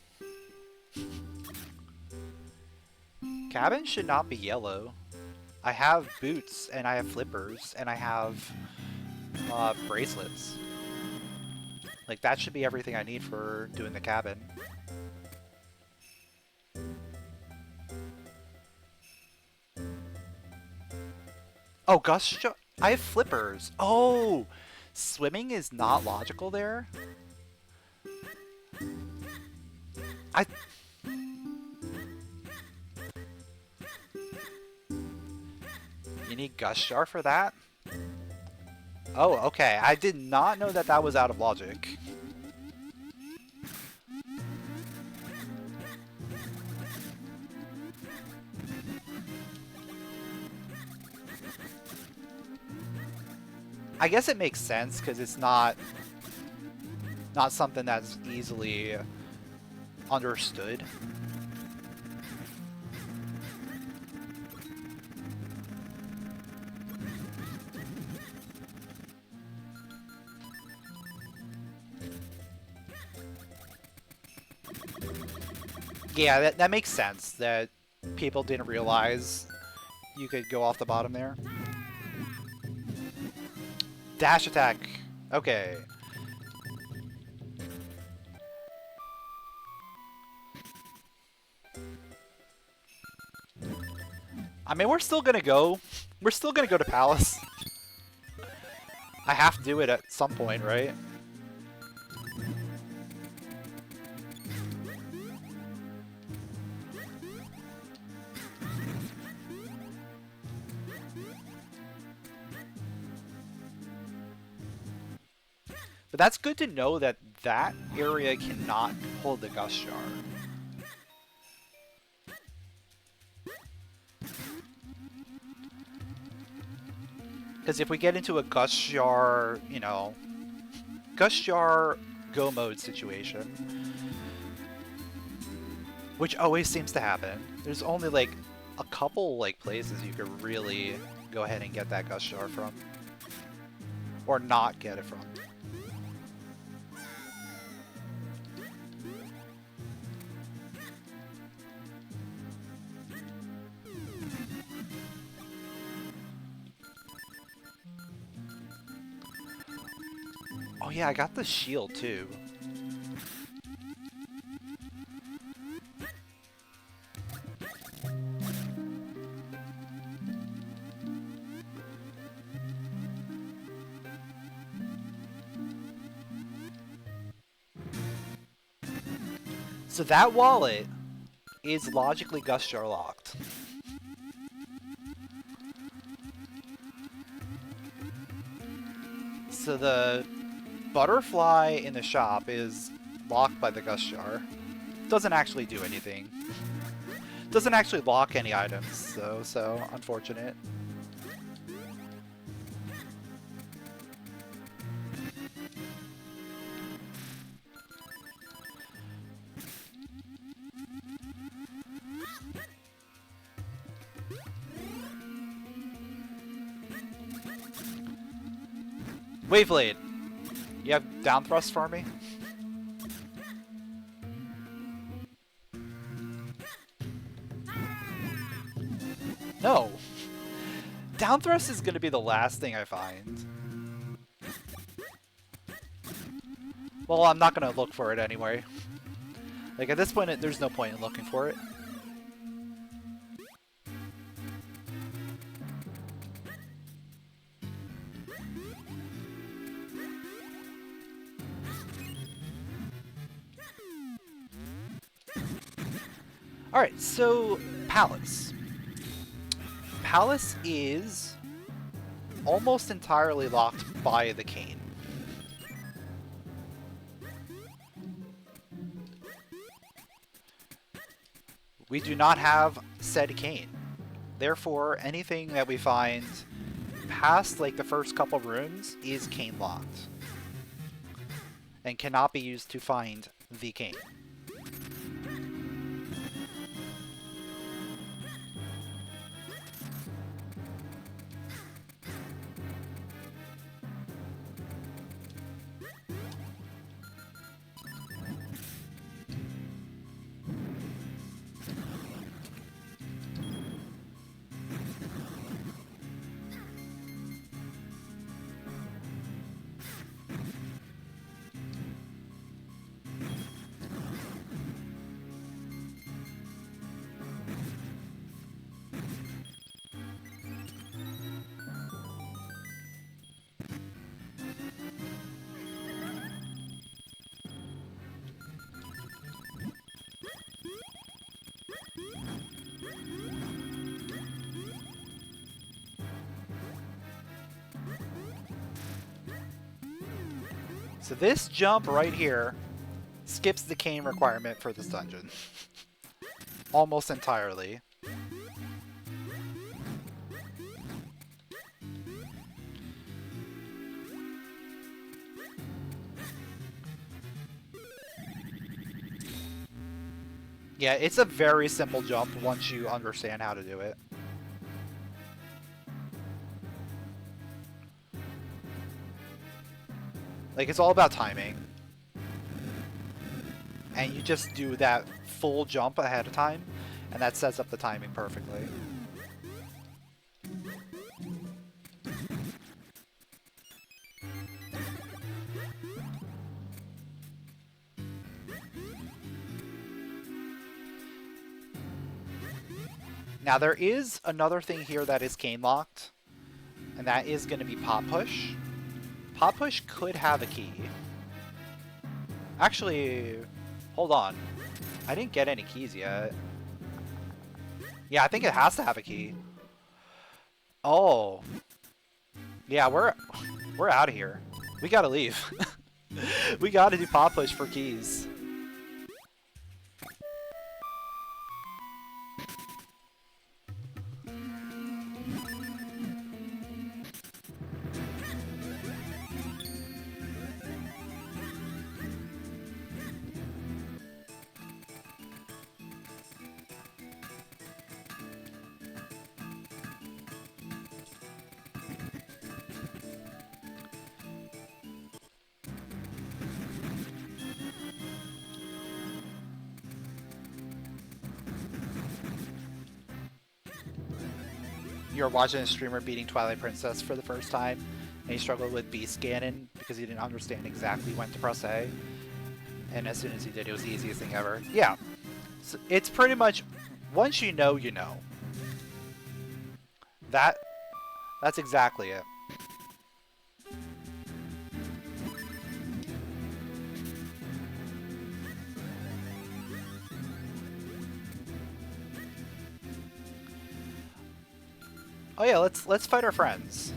Cabin should not be yellow. I have boots, and I have flippers, and I have bracelets. Like, that should be everything I need for doing the cabin. Oh, I have flippers. Oh! Swimming is not logical there? You need Gust Jar for that? Oh, okay. I did not know that that was out of logic. I guess it makes sense because it's not something that's easily understood. Yeah, that makes sense that people didn't realize you could go off the bottom there. Dash attack. Okay. I mean, we're still gonna go to Palace. I have to do it at some point, right? But that's good to know that that area cannot hold the Gust Jar. Because if we get into a Gust Jar, you know, Gust Jar go mode situation, which always seems to happen, there's only like a couple like places you could really go ahead and get that Gust Jar from. Or not get it from. Oh yeah, I got the shield too. So that wallet is logically Gust Jar locked. So the butterfly in the shop is locked by the Gust Jar. Doesn't actually do anything. Doesn't actually lock any items, though, so unfortunate. Waveblade! You have down thrust for me? No! Down thrust is going to be the last thing I find. Well, I'm not going to look for it anyway. Like, at this point, there's no point in looking for it. Alright, so Palace. Palace is almost entirely locked by the cane. We do not have said cane. Therefore, anything that we find past like the first couple rooms is cane locked and cannot be used to find the cane. So this jump right here skips the cane requirement for this dungeon. Almost entirely. Yeah, it's a very simple jump once you understand how to do it. Like, it's all about timing. And you just do that full jump ahead of time, and that sets up the timing perfectly. Now, there is another thing here that is cane locked, and that is going to be Pop Push. Pop Push could have a key. Actually, hold on. I didn't get any keys yet. Yeah, I think it has to have a key. Oh. Yeah, we're out of here. We gotta leave. We gotta do Pop Push for keys. You're watching a streamer beating Twilight Princess for the first time, and he struggled with B scanning because he didn't understand exactly when to press A. And as soon as he did, it was the easiest thing ever. Yeah. So it's pretty much, once you know, you know. That's exactly it. Oh yeah, let's fight our friends.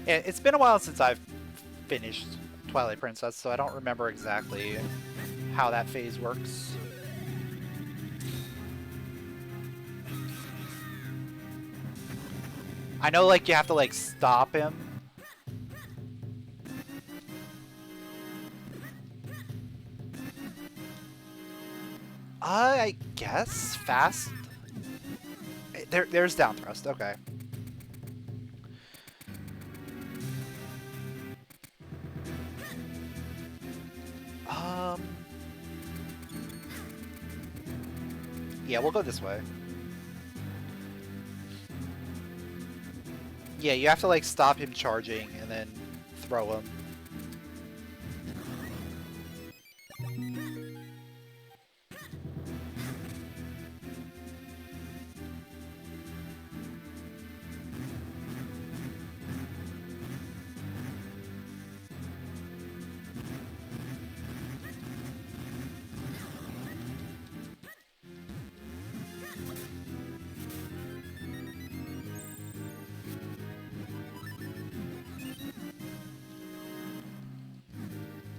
Yeah, it's been a while since I've finished Twilight Princess, so I don't remember exactly how that phase works. I know, like, you have to, like, stop him. I guess fast. There's down thrust. Okay. Yeah, we'll go this way. Yeah, you have to like stop him charging and then throw him.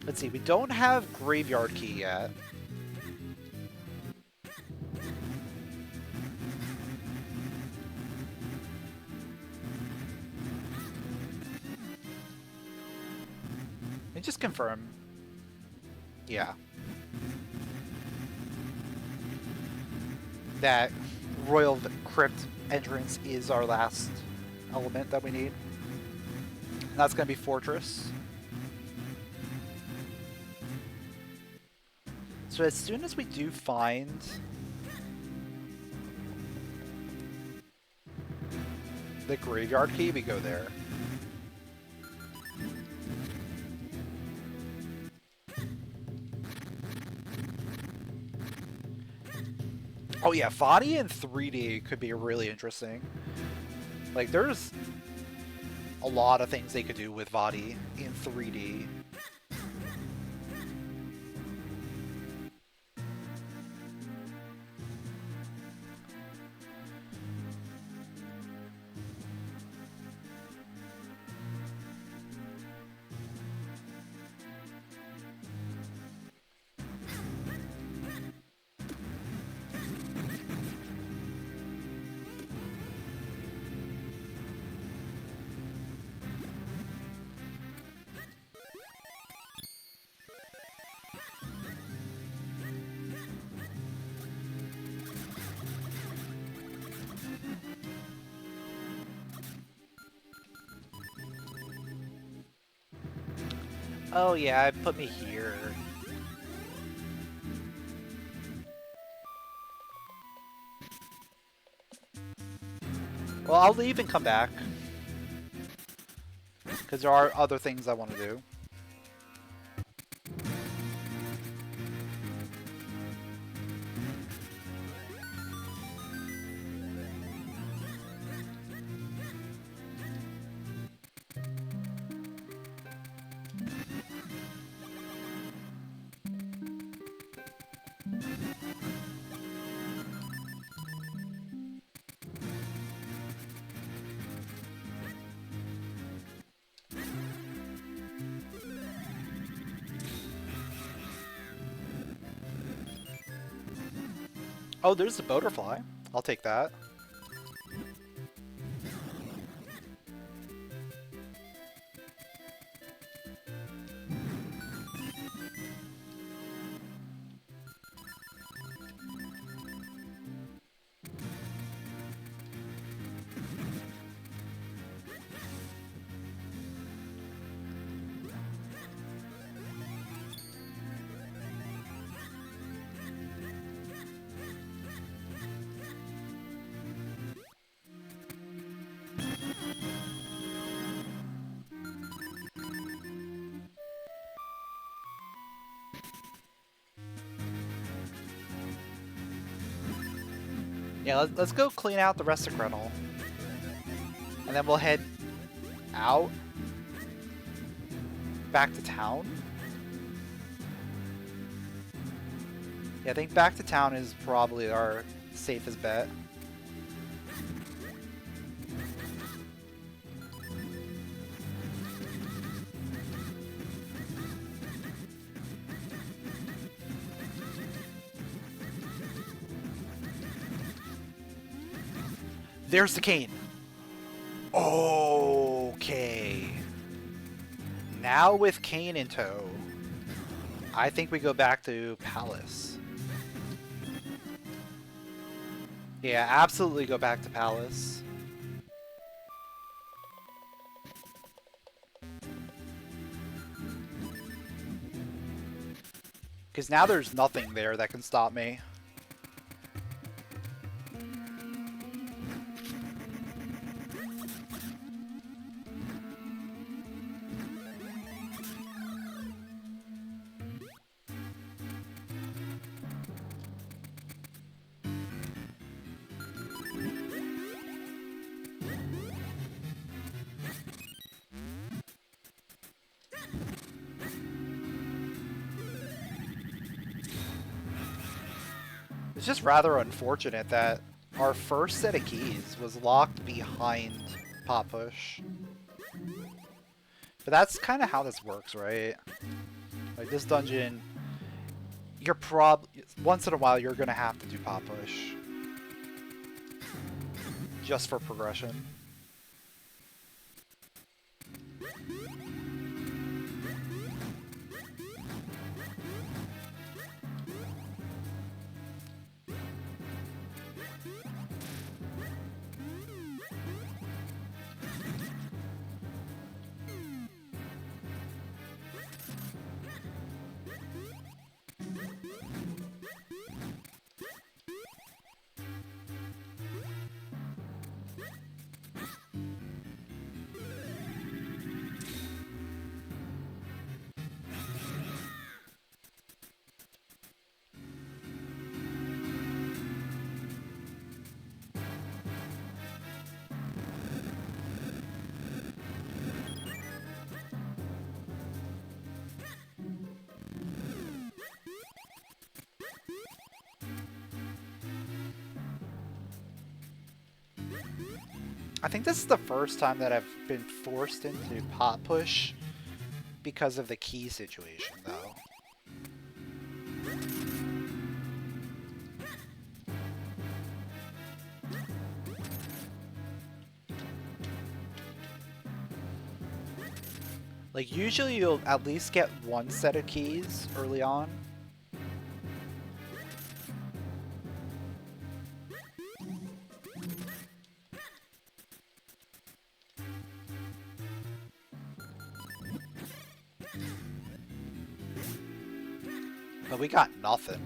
Let's see, we don't have Graveyard Key yet. Let me just confirm. Yeah. That Royal Crypt entrance is our last element that we need. And that's going to be Fortress. So as soon as we do find the Graveyard Key, we go there. Oh yeah, Vadi in 3D could be really interesting. Like, there's a lot of things they could do with Vadi in 3D. Oh yeah, put me here. Well, I'll leave and come back. Because there are other things I want to do. Oh, there's the butterfly. I'll take that. Yeah, let's go clean out the rest of Crenal. And then we'll head out. Back to town. Yeah, I think back to town is probably our safest bet. There's the cane. Okay. Now with Kane in tow, I think we go back to Palace. Yeah, absolutely go back to Palace. Because now there's nothing there that can stop me. It's just rather unfortunate that our first set of keys was locked behind Pop Push. But that's kind of how this works, right? Like this dungeon, you're once in a while you're gonna have to do Pop Push. Just for progression. I think this is the first time that I've been forced into Pop Push because of the key situation, though. Like, usually you'll at least get one set of keys early on. But we got nothing.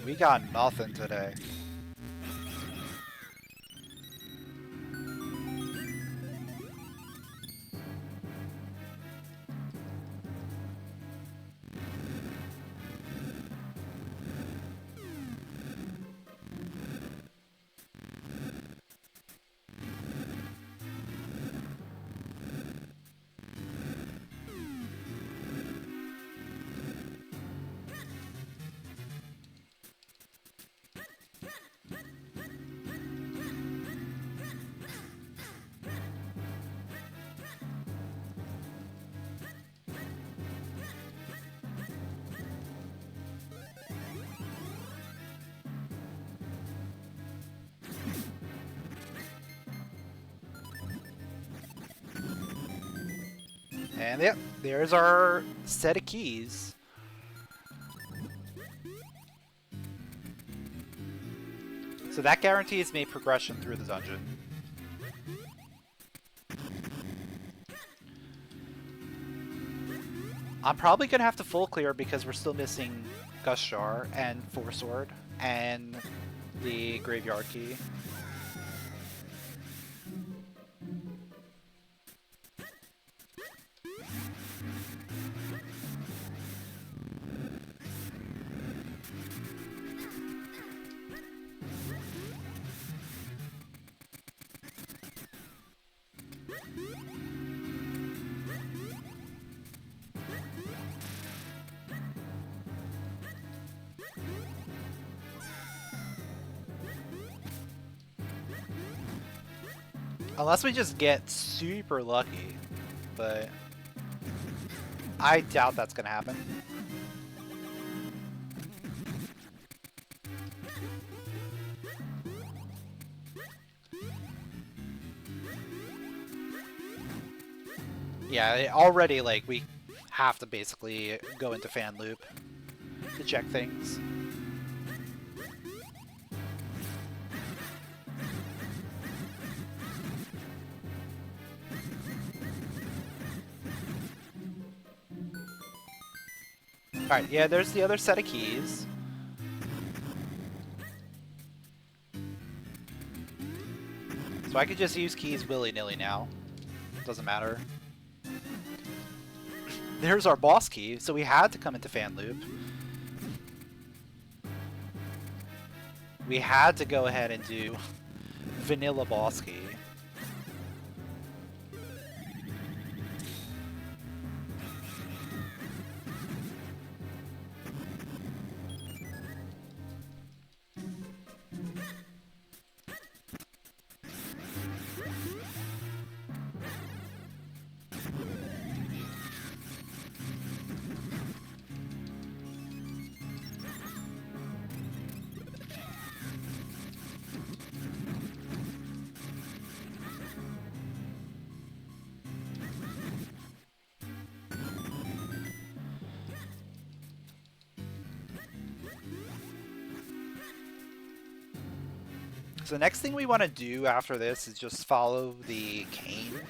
We got nothing today. And yep, there's our set of keys. So that guarantees me progression through the dungeon. I'm probably gonna have to full clear because we're still missing Gust Jar and Four Sword and the Graveyard Key. Unless we just get super lucky, but I doubt that's gonna happen. Yeah, already, like, we have to basically go into fan loop to check things. Alright, yeah, there's the other set of keys. So I could just use keys willy-nilly now. Doesn't matter. There's our boss key, so we had to come into fan loop. We had to go ahead and do vanilla boss key. So the next thing we want to do after this is just follow the cane.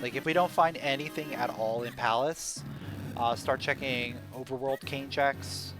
Like, if we don't find anything at all in Palace, start checking overworld cane checks.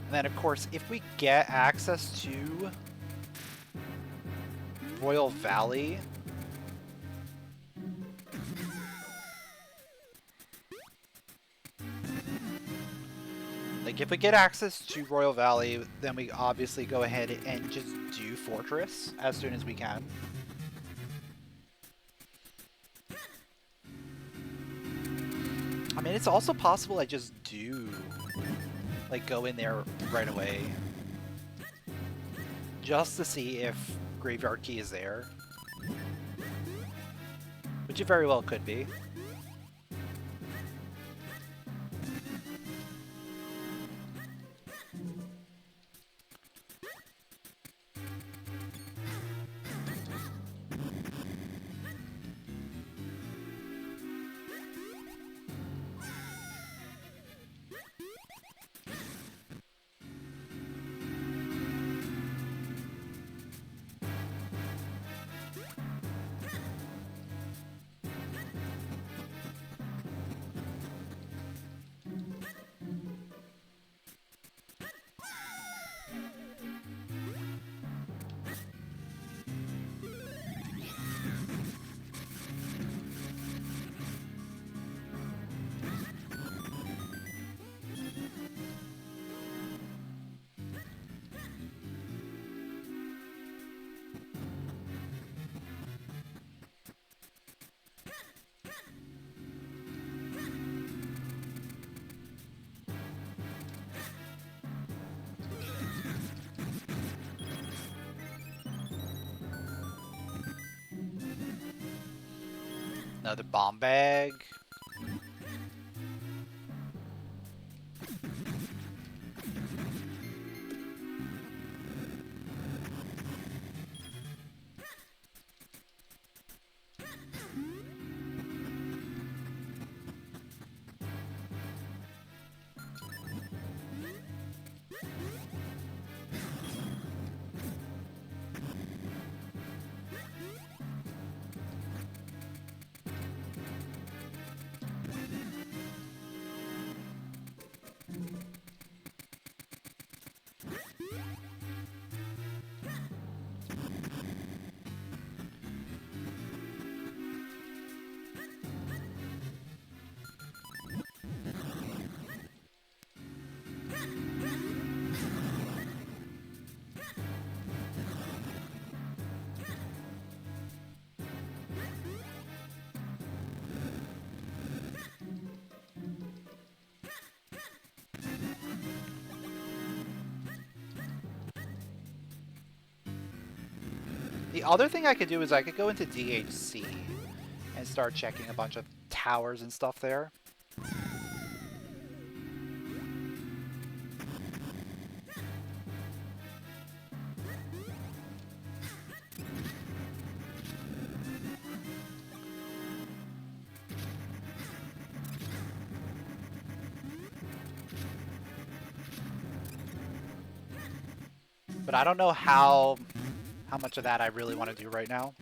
And then, of course, if we get access to Royal Valley, like, if we get access to Royal Valley, then we obviously go ahead and just do Fortress as soon as we can. I mean, it's also possible I just do, like, go in there right away. Just to see if Graveyard Key is there. Which it very well could be. Another bomb bag. The other thing I could do is I could go into DHC and start checking a bunch of towers and stuff there. But I don't know how much of that I really want to do right now.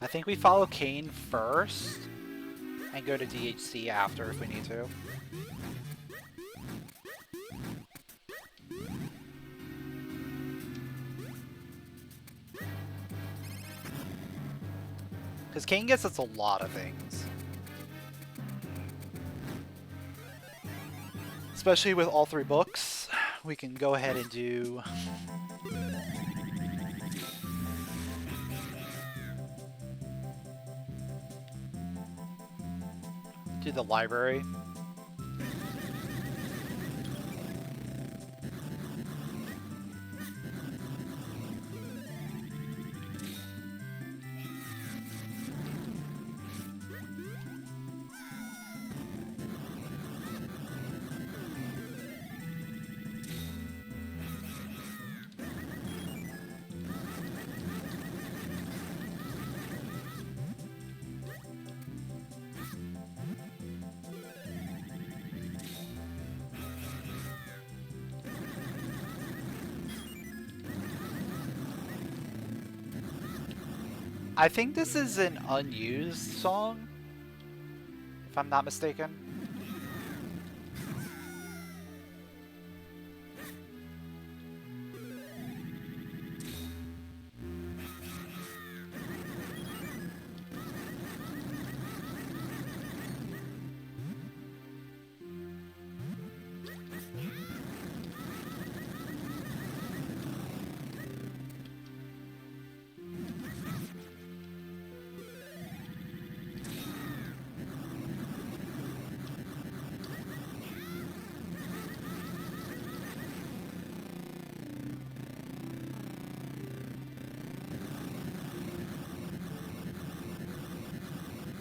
I think we follow Kane first and go to DHC after if we need to. Because Kane gets us a lot of things. Especially with all 3 books, we can go ahead and do... do the library. I think this is an unused song, if I'm not mistaken.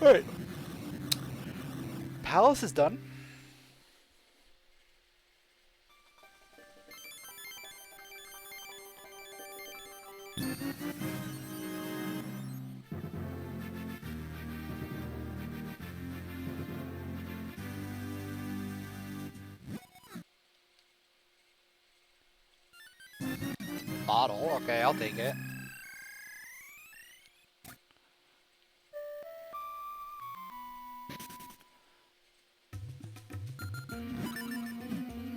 Alright. Palace is done. Bottle, okay, I'll take it.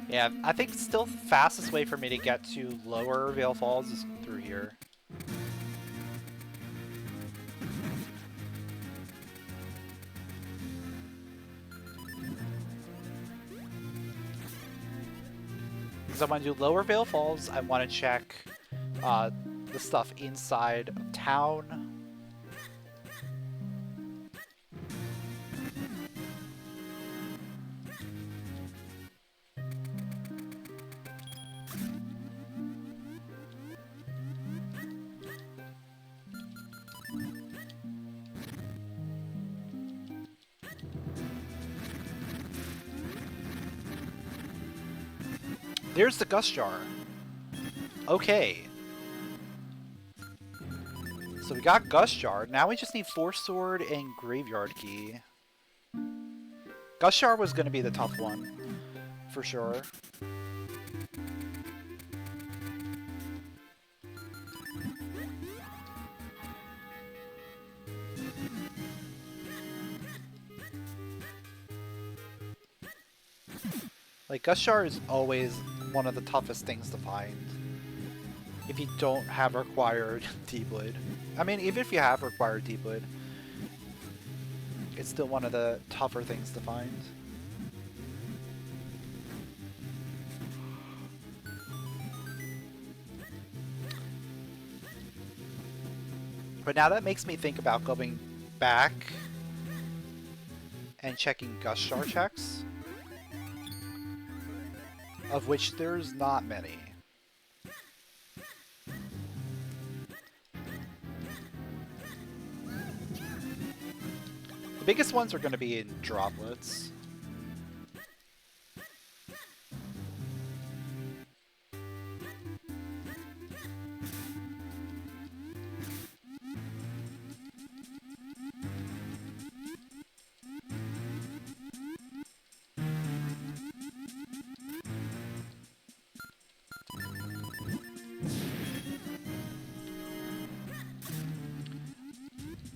Yeah, I think still the fastest way for me to get to lower Vale Falls is through here. Because I want to do lower Vale Falls, I want to check the stuff inside of town. There's the Gust Jar. Okay. So we got Gust Jar. Now we just need Force Sword and Graveyard Key. Gust Jar was going to be the tough one, for sure. Like, Gust Jar is always one of the toughest things to find. if you don't have required T-Blade. I mean, even if you have required T-Blade, it's still one of the tougher things to find. But now that makes me think about going back and checking Gust Jar checks, of which there's not many. The biggest ones are going to be in droplets.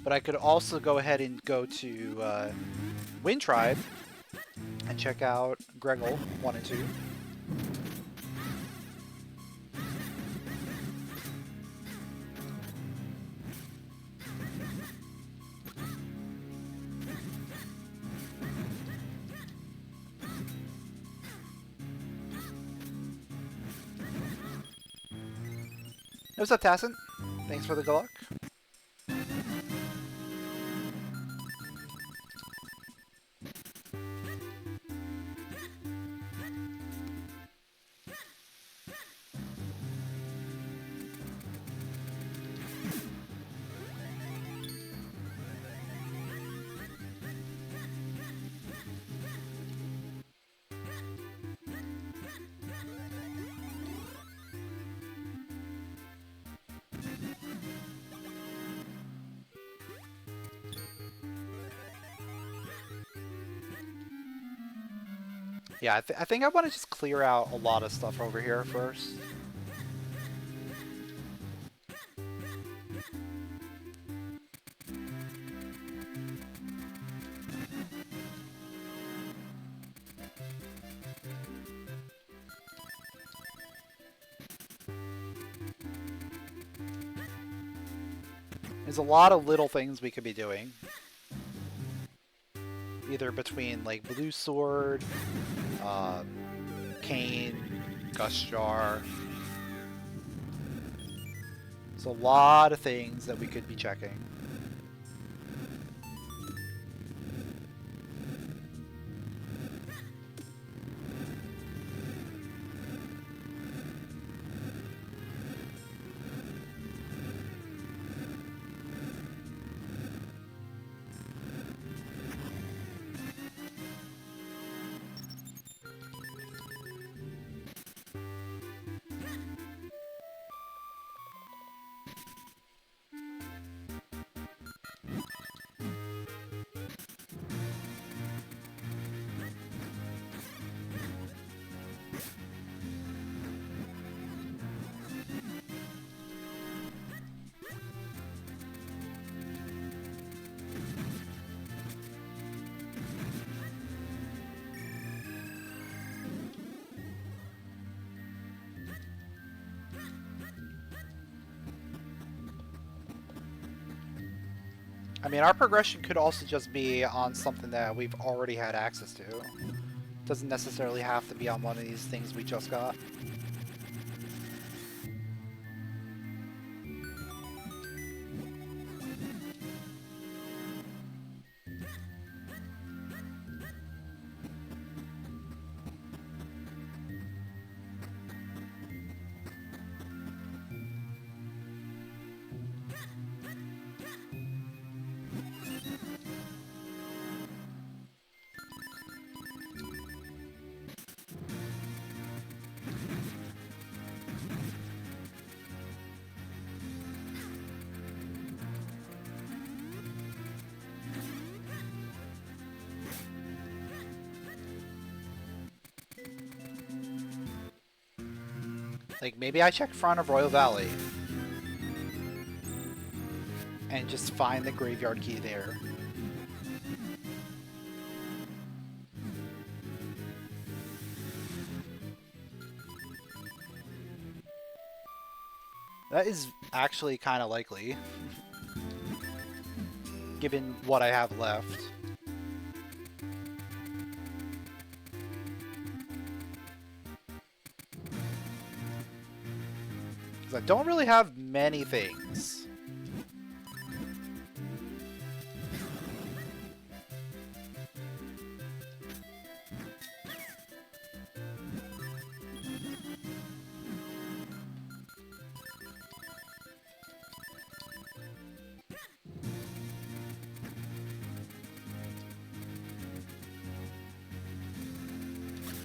But I could also go ahead and go to Wind Tribe and check out Gregel 1 and 2. What's up, Tassin? Thanks for the good luck. Yeah, I think I want to just clear out a lot of stuff over here first. There's a lot of little things we could be doing. Either between, like, Blue Sword, Cane, Gust Jar. There's a lot of things that we could be checking. I mean, our progression could also just be on something that we've already had access to. Doesn't necessarily have to be on one of these things we just got. Like, maybe I check front of Royal Valley and just find the graveyard key there. That is actually kind of likely, given what I have left. Because I don't really have many things.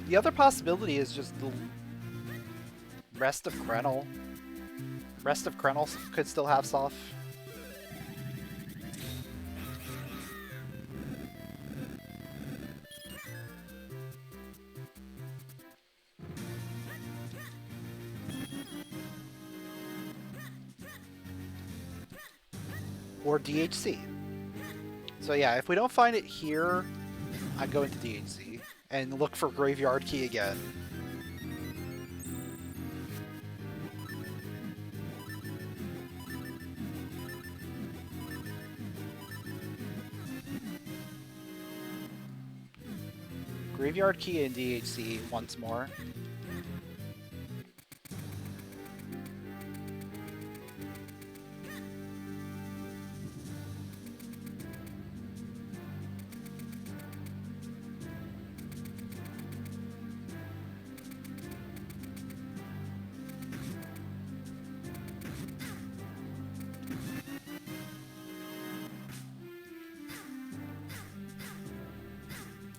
The other possibility is just the rest of Crenal. Rest of Crenal could still have stuff. Or DHC. So yeah, if we don't find it here, I go into DHC and look for Graveyard Key again. Graveyard Key and DHC once more.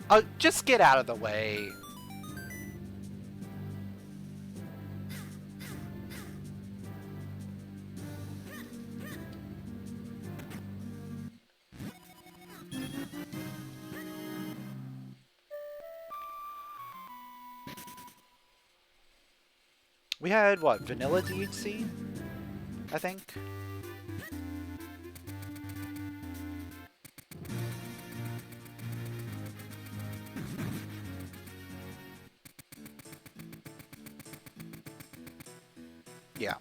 Oh, just get out of the way. We had, what, vanilla DHC? I think? Yeah.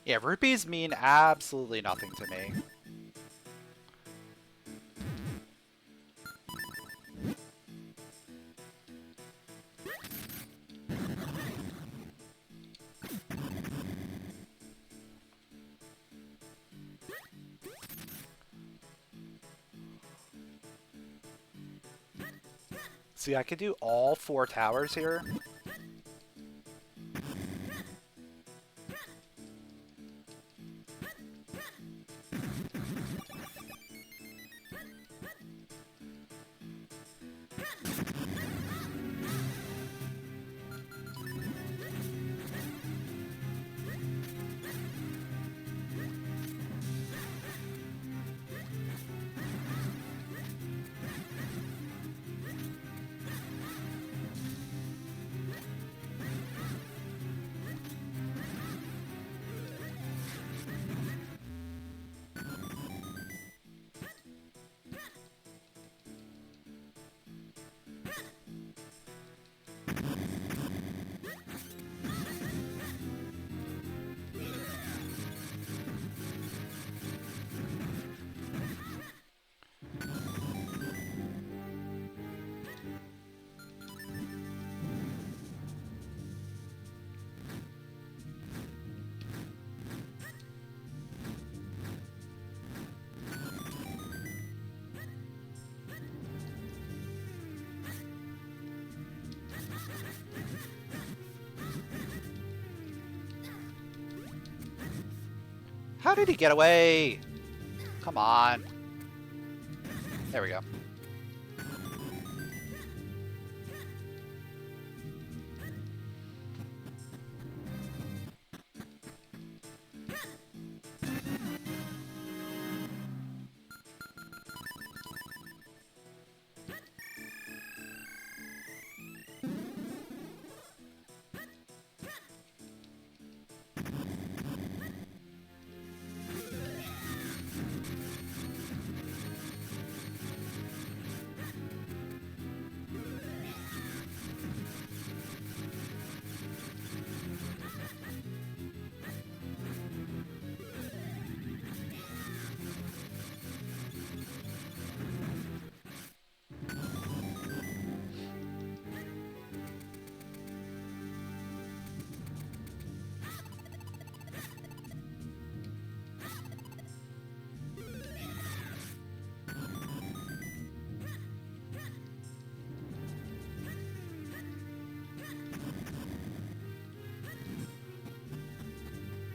Yeah, rupees mean absolutely nothing to me. See, I could do all 4 towers here. How did he get away? Come on. There we go.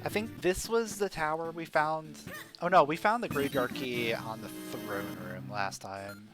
I think this was the tower we found. Oh no, we found the graveyard key on the throne room last time.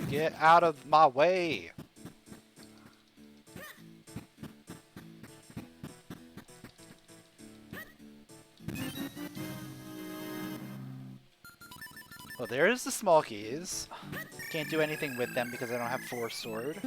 Get out of my way! Well, there's the small keys. Can't do anything with them because I don't have Force Sword.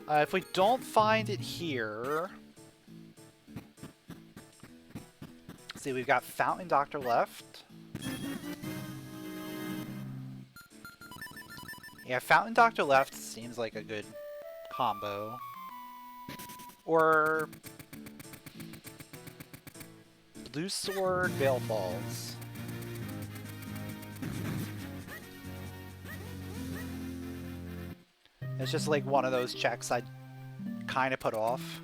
If we don't find it here... See, we've got Fountain Doctor left. Yeah, Fountain Doctor left seems like a good combo. Or... Blue Sword, Veil Falls. It's just like one of those checks I'd kind of put off.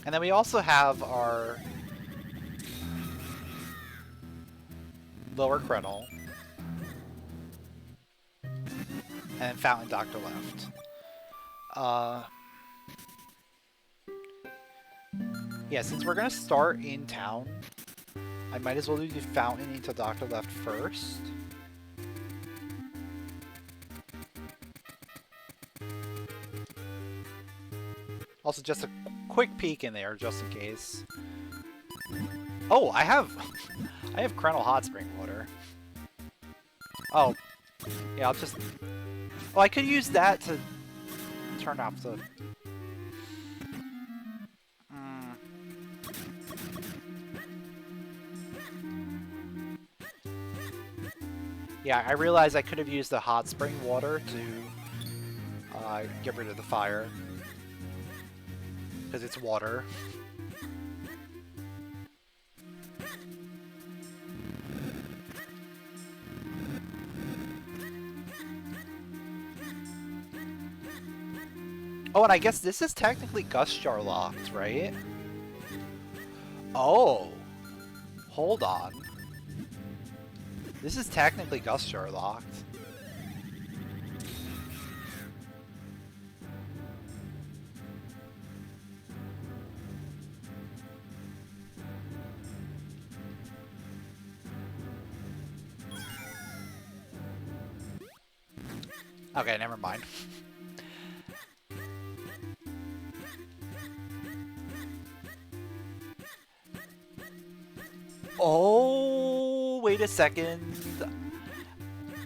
And then we also have our lower Crenal. And Fountain Doctor left. Yeah, since we're gonna start in town, I might as well do the Fountain into Doctor left first. Also, just a quick peek in there, just in case. Oh, I have Crenal Hot Spring Water. Oh, yeah, I'll just... Oh, I could use that to turn off the... Yeah, I realized I could have used the hot spring water to get rid of the fire. Because it's water. Oh, and I guess this is technically Gust Jar locked, right? Oh. Hold on. This is technically Gust Jar locked. Okay, never mind. Oh, wait a second.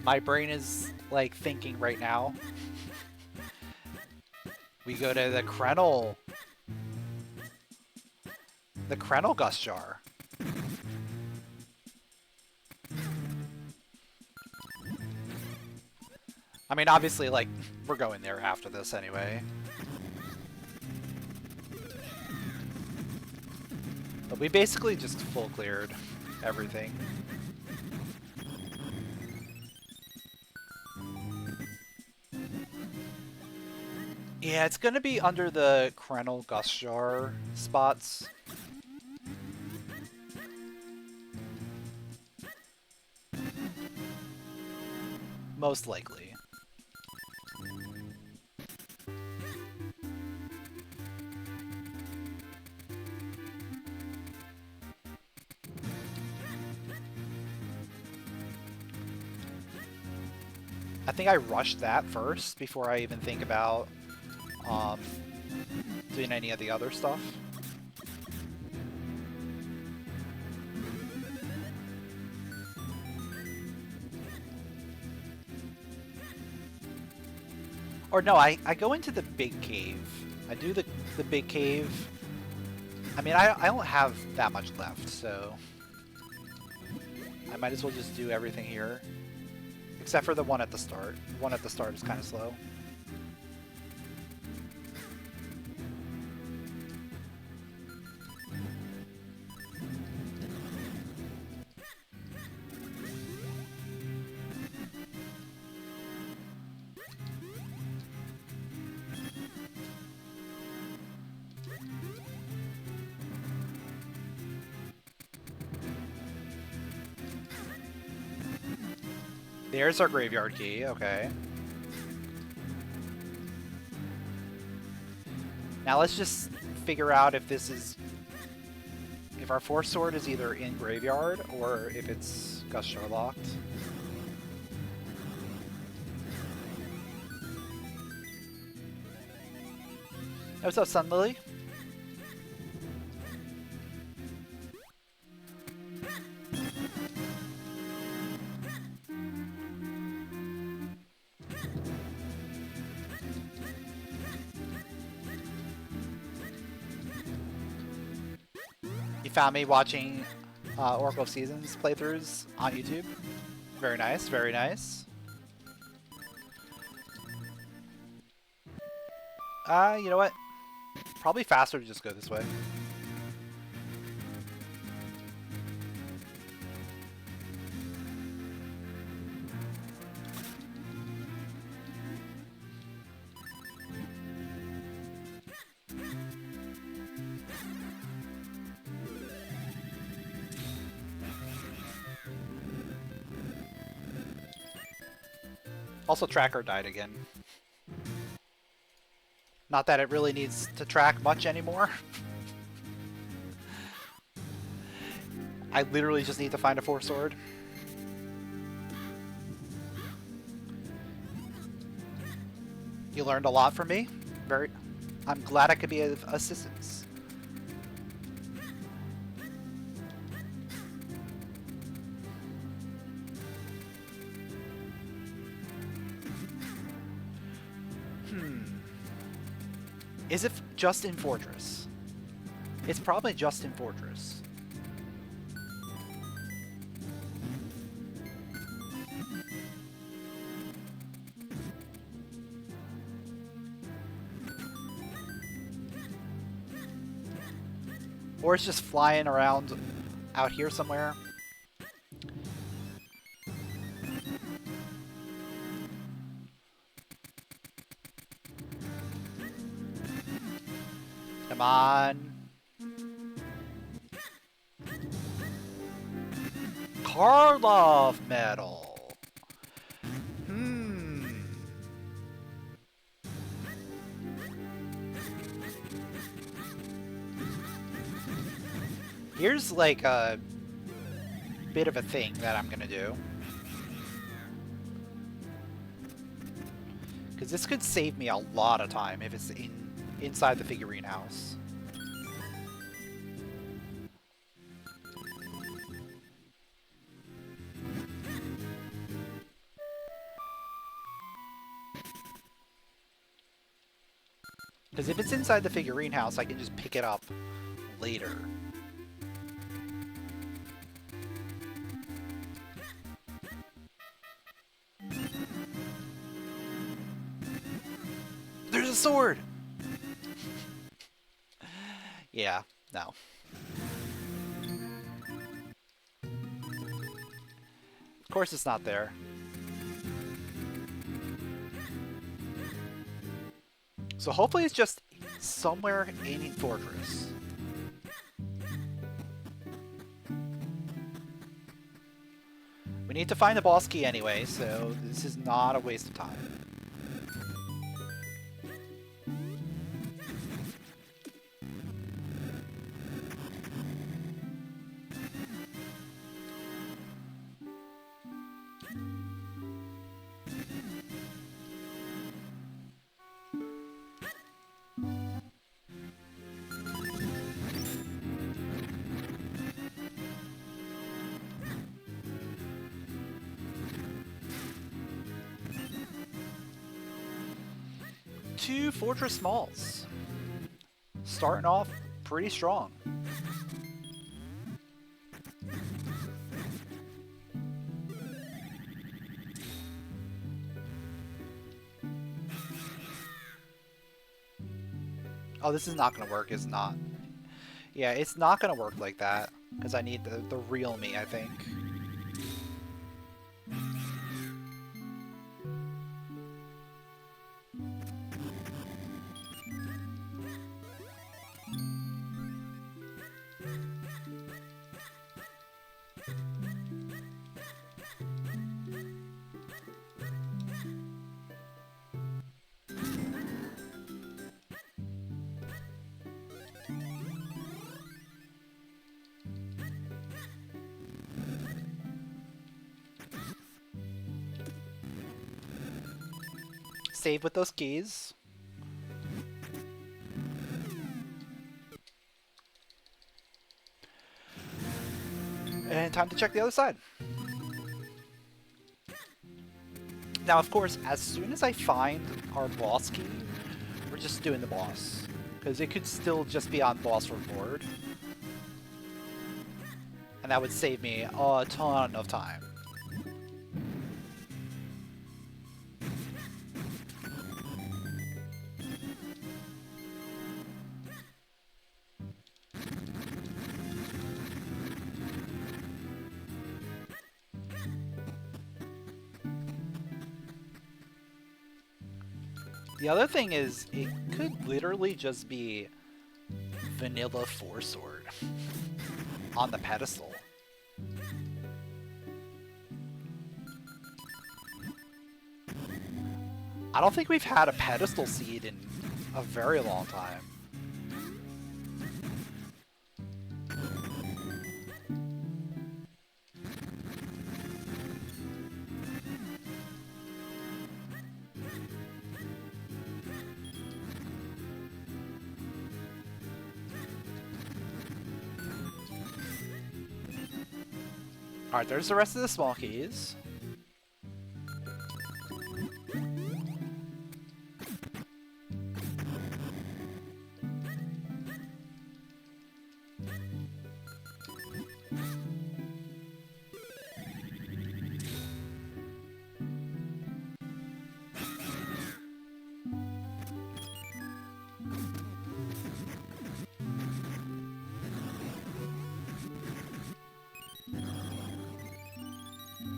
My brain is, like, thinking right now. We go to the Crenal. The Crenal Gust Jar. I mean, obviously, like, we're going there after this anyway. We basically just full cleared everything. Yeah, it's gonna be under the Crenal Gust Jar spots. Most likely. I think I rushed that first before I even think about doing any of the other stuff. Or no, I go into the big cave. I do the big cave. I mean, I don't have that much left, so I might as well just do everything here. Except for the one at the start. The one at the start is kind of slow. There's our graveyard key, okay. Now let's just figure out if this is... if our Force Sword is either in graveyard or if it's Gust Jar locked. Hey, what's up, Sun Lily? You found me watching Oracle of Seasons playthroughs on YouTube. Very nice, very nice. You know what? Probably faster to just go this way. Also, Tracker died again. Not that it really needs to track much anymore. I literally just need to find a Force Sword. You learned a lot from me. I'm glad I could be of assistance. Is it just in Fortress? It's probably just in Fortress. Or it's just flying around out here somewhere. Come on. Karlov medal. Here's like a bit of a thing that I'm gonna do. Because this could save me a lot of time if it's inside the figurine house. Because if it's inside the figurine house, I can just pick it up later. There's a sword! Yeah, no. Of course it's not there. So hopefully it's just somewhere in Fortress. We need to find the boss key anyway, so this is not a waste of time. Two Fortress Malls. Starting off pretty strong. Oh, this is not going to work, is not. Yeah, it's not going to work like that, because I need the real me, I think. Save with those keys. And time to check the other side. Now, of course, as soon as I find our boss key, we're just doing the boss. Because it could still just be on boss reward. And that would save me a ton of time. The other thing is, it could literally just be vanilla 4-sword on the pedestal. I don't think we've had a pedestal seed in a very long time. Alright, there's the rest of the small keys.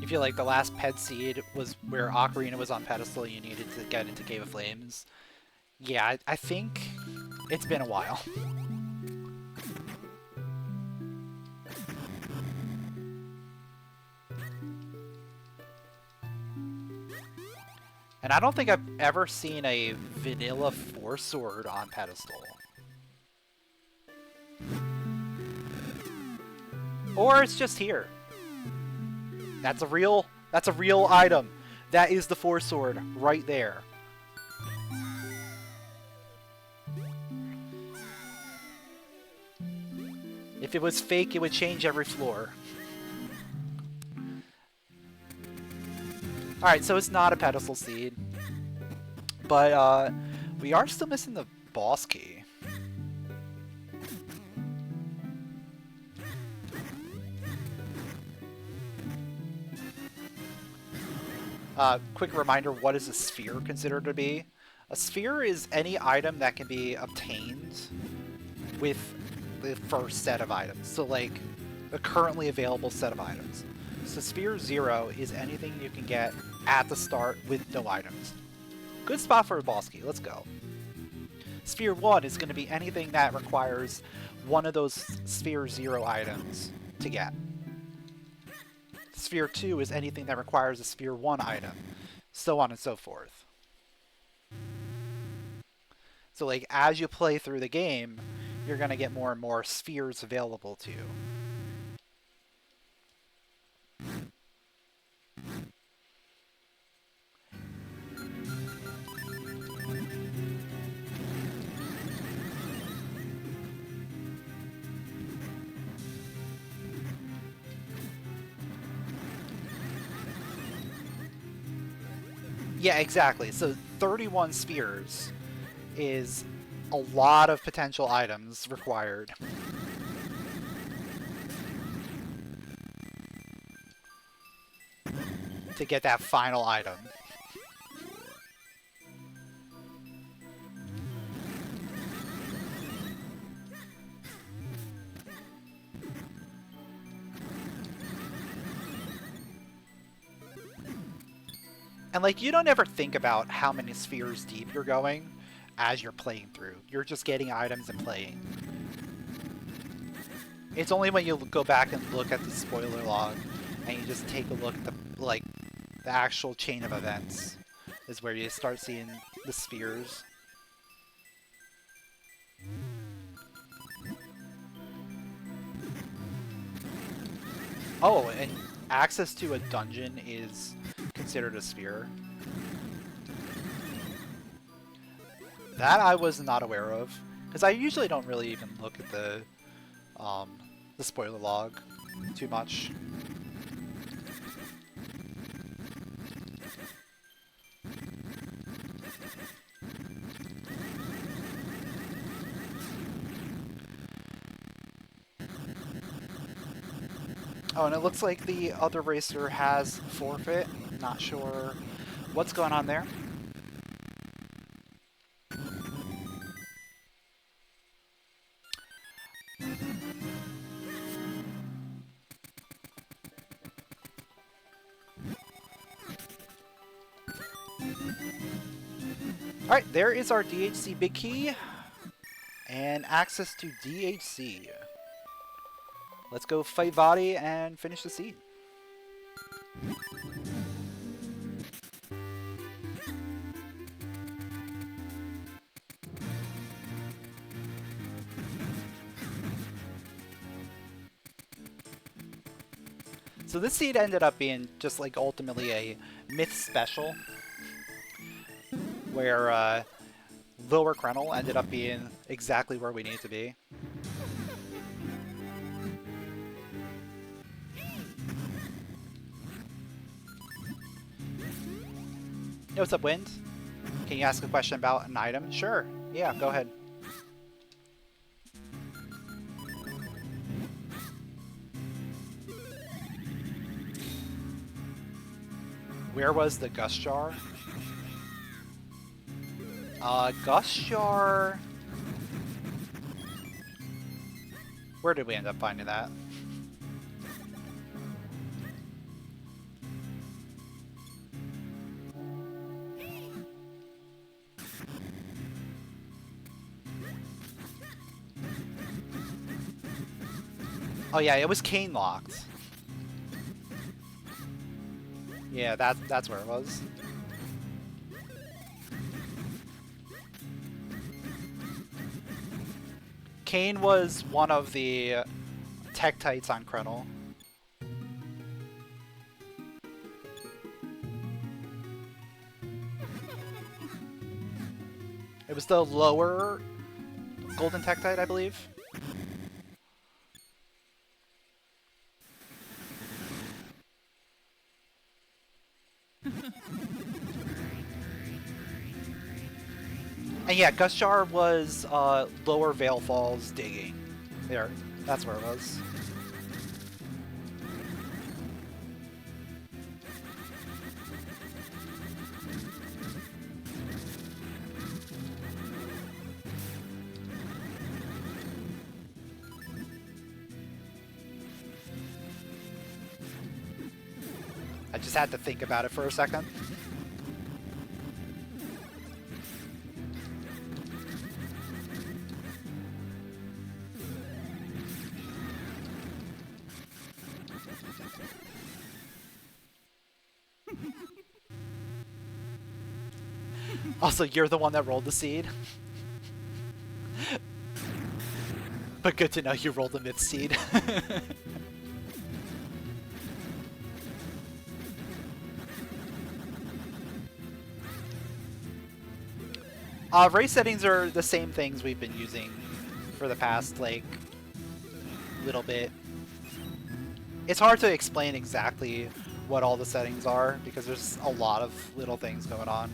I feel like the last ped seed was where Ocarina was on pedestal, you needed to get into Cave of Flames. Yeah, I think it's been a while. And I don't think I've ever seen a vanilla 4-sword on pedestal. Or it's just here. That's a real item. That is the 4-sword right there. If it was fake, it would change every floor. Alright, so it's not a pedestal seed. But we are still missing the boss key. Quick reminder, what is a sphere considered to be? A sphere is any item that can be obtained with the first set of items. So like, the currently available set of items. So sphere 0 is anything you can get at the start with no items. Good spot for a boss key, let's go. Sphere 1 is going to be anything that requires one of those sphere 0 items to get. Sphere 2 is anything that requires a sphere 1 item, so on and so forth. So like as you play through the game, you're going to get more and more spheres available to you. Yeah, exactly. So 31 spheres is a lot of potential items required. To get that final item. And like, you don't ever think about how many spheres deep you're going as you're playing through. You're just getting items and playing. It's only when you go back and look at the spoiler log and you just take a look at the actual chain of events is where you start seeing the spheres. Oh, and access to a dungeon is considered a sphere. That I was not aware of, because I usually don't really even look at the spoiler log too much. Oh, and it looks like the other racer has forfeit. Not sure what's going on there. Alright, there is our DHC big key and access to DHC. Let's go fight Vadi and finish the scene. So this seed ended up being just like ultimately a myth special, where lower Crenal ended up being exactly where we need to be. Yo, what's up, Wind? Can you ask a question about an item? Sure. Yeah, go ahead. Where was the Gust Jar? Gust Jar... Where did we end up finding that? Oh yeah, it was cane locked. Yeah, that's where it was. Kane was one of the tektites on Crenal. It was the lower golden tektite, I believe. And yeah, Gust Jar was lower Vale Falls digging. There, that's where it was. just had to think about it for a second. Also, you're the one that rolled the seed. But good to know you rolled the myth seed. Race settings are the same things we've been using for the past, like, little bit. It's hard to explain exactly what all the settings are because there's a lot of little things going on.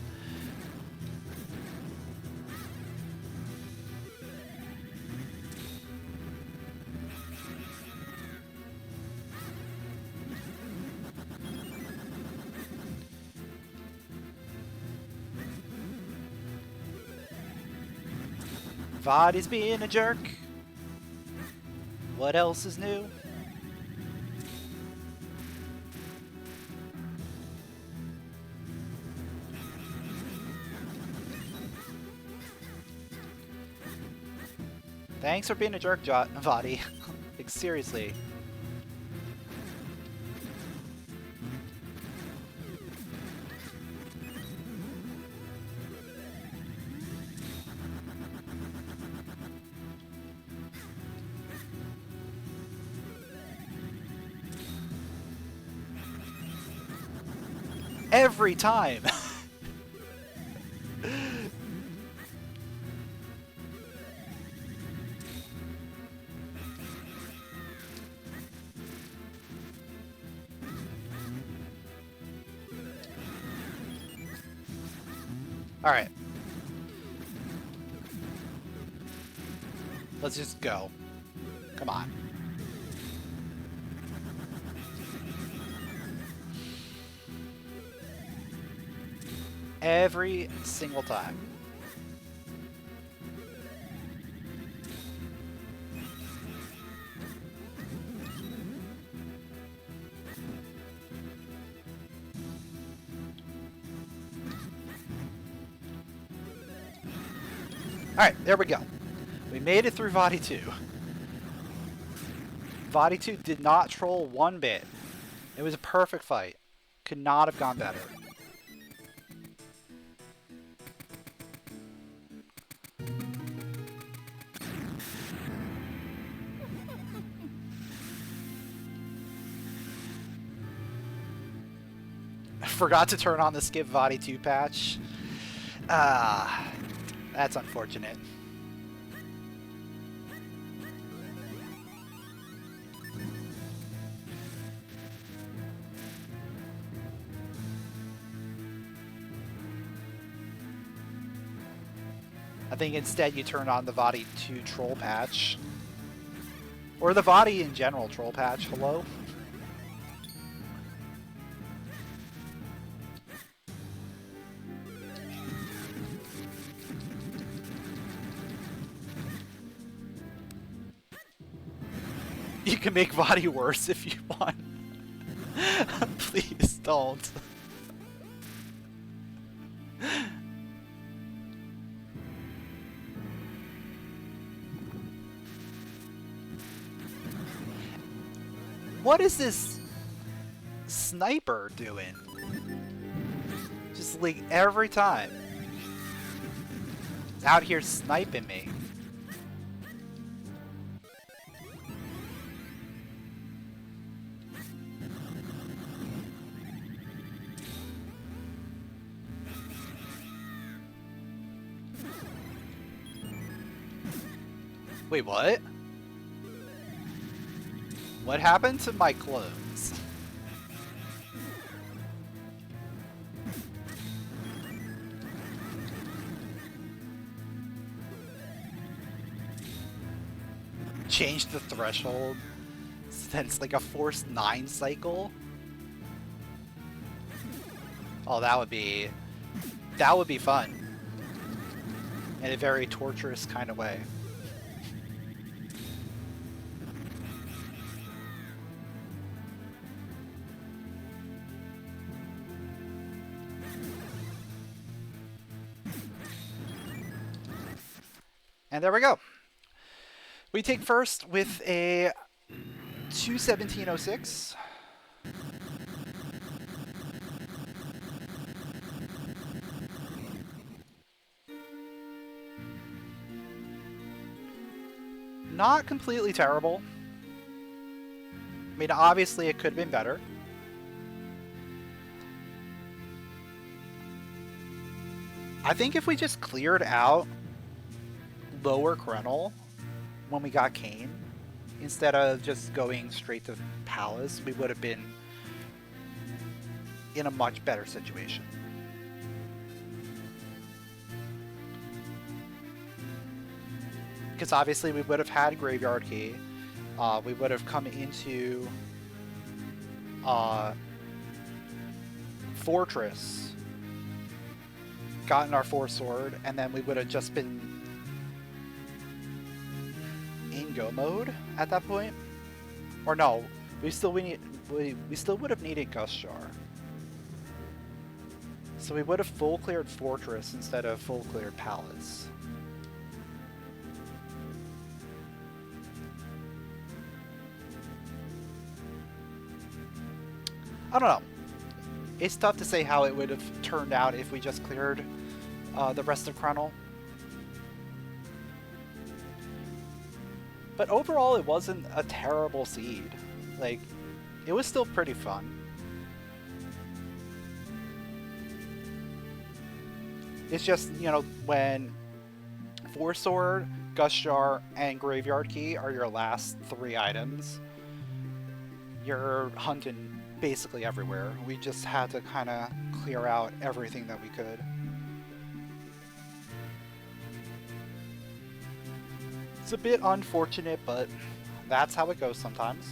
Vadi's being a jerk. What else is new? Thanks for being a jerk, Vadi. Like, seriously. Every time! Alright. Let's just go. Come on. Every single time. Alright, there we go. We made it through Vadi 2. Vadi 2 did not troll one bit. It was a perfect fight. Could not have gone better. Forgot to turn on the skip Vadi 2 patch. That's unfortunate. I think instead you turn on the Vadi 2 troll patch. Or the Vadi in general troll patch. Hello? You can make Vadi worse if you want. Please don't. What is this sniper doing? Just like every time. He's out here sniping me. Wait, what? What happened to my clothes? Change the threshold so that it's like a forced 9 cycle? Oh, that would be fun. In a very torturous kind of way. And there we go. We take first with a 217.06. Not completely terrible. I mean, obviously it could have been better. I think if we just cleared out lower Crenal when we got Kane, instead of just going straight to Palace, we would have been in a much better situation. Because obviously we would have had Graveyard Key. We would have come into Fortress, gotten our 4 sword, and then we would have just been in go mode at that point. Or no, we still would have needed Gustjar. So we would have full cleared Fortress instead of full cleared Palace. I don't know. It's tough to say how it would have turned out if we just cleared the rest of Crenal. But overall, it wasn't a terrible seed. Like, it was still pretty fun. It's just, you know, when 4 sword, Gustjar, and Graveyard Key are your last 3 items, you're hunting basically everywhere. We just had to kind of clear out everything that we could. It's a bit unfortunate, but that's how it goes sometimes.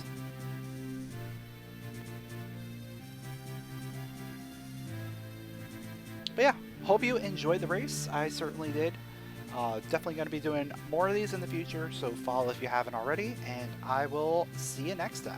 But yeah, hope you enjoyed the race. I certainly did. Definitely going to be doing more of these in the future, so follow if you haven't already, and I will see you next time.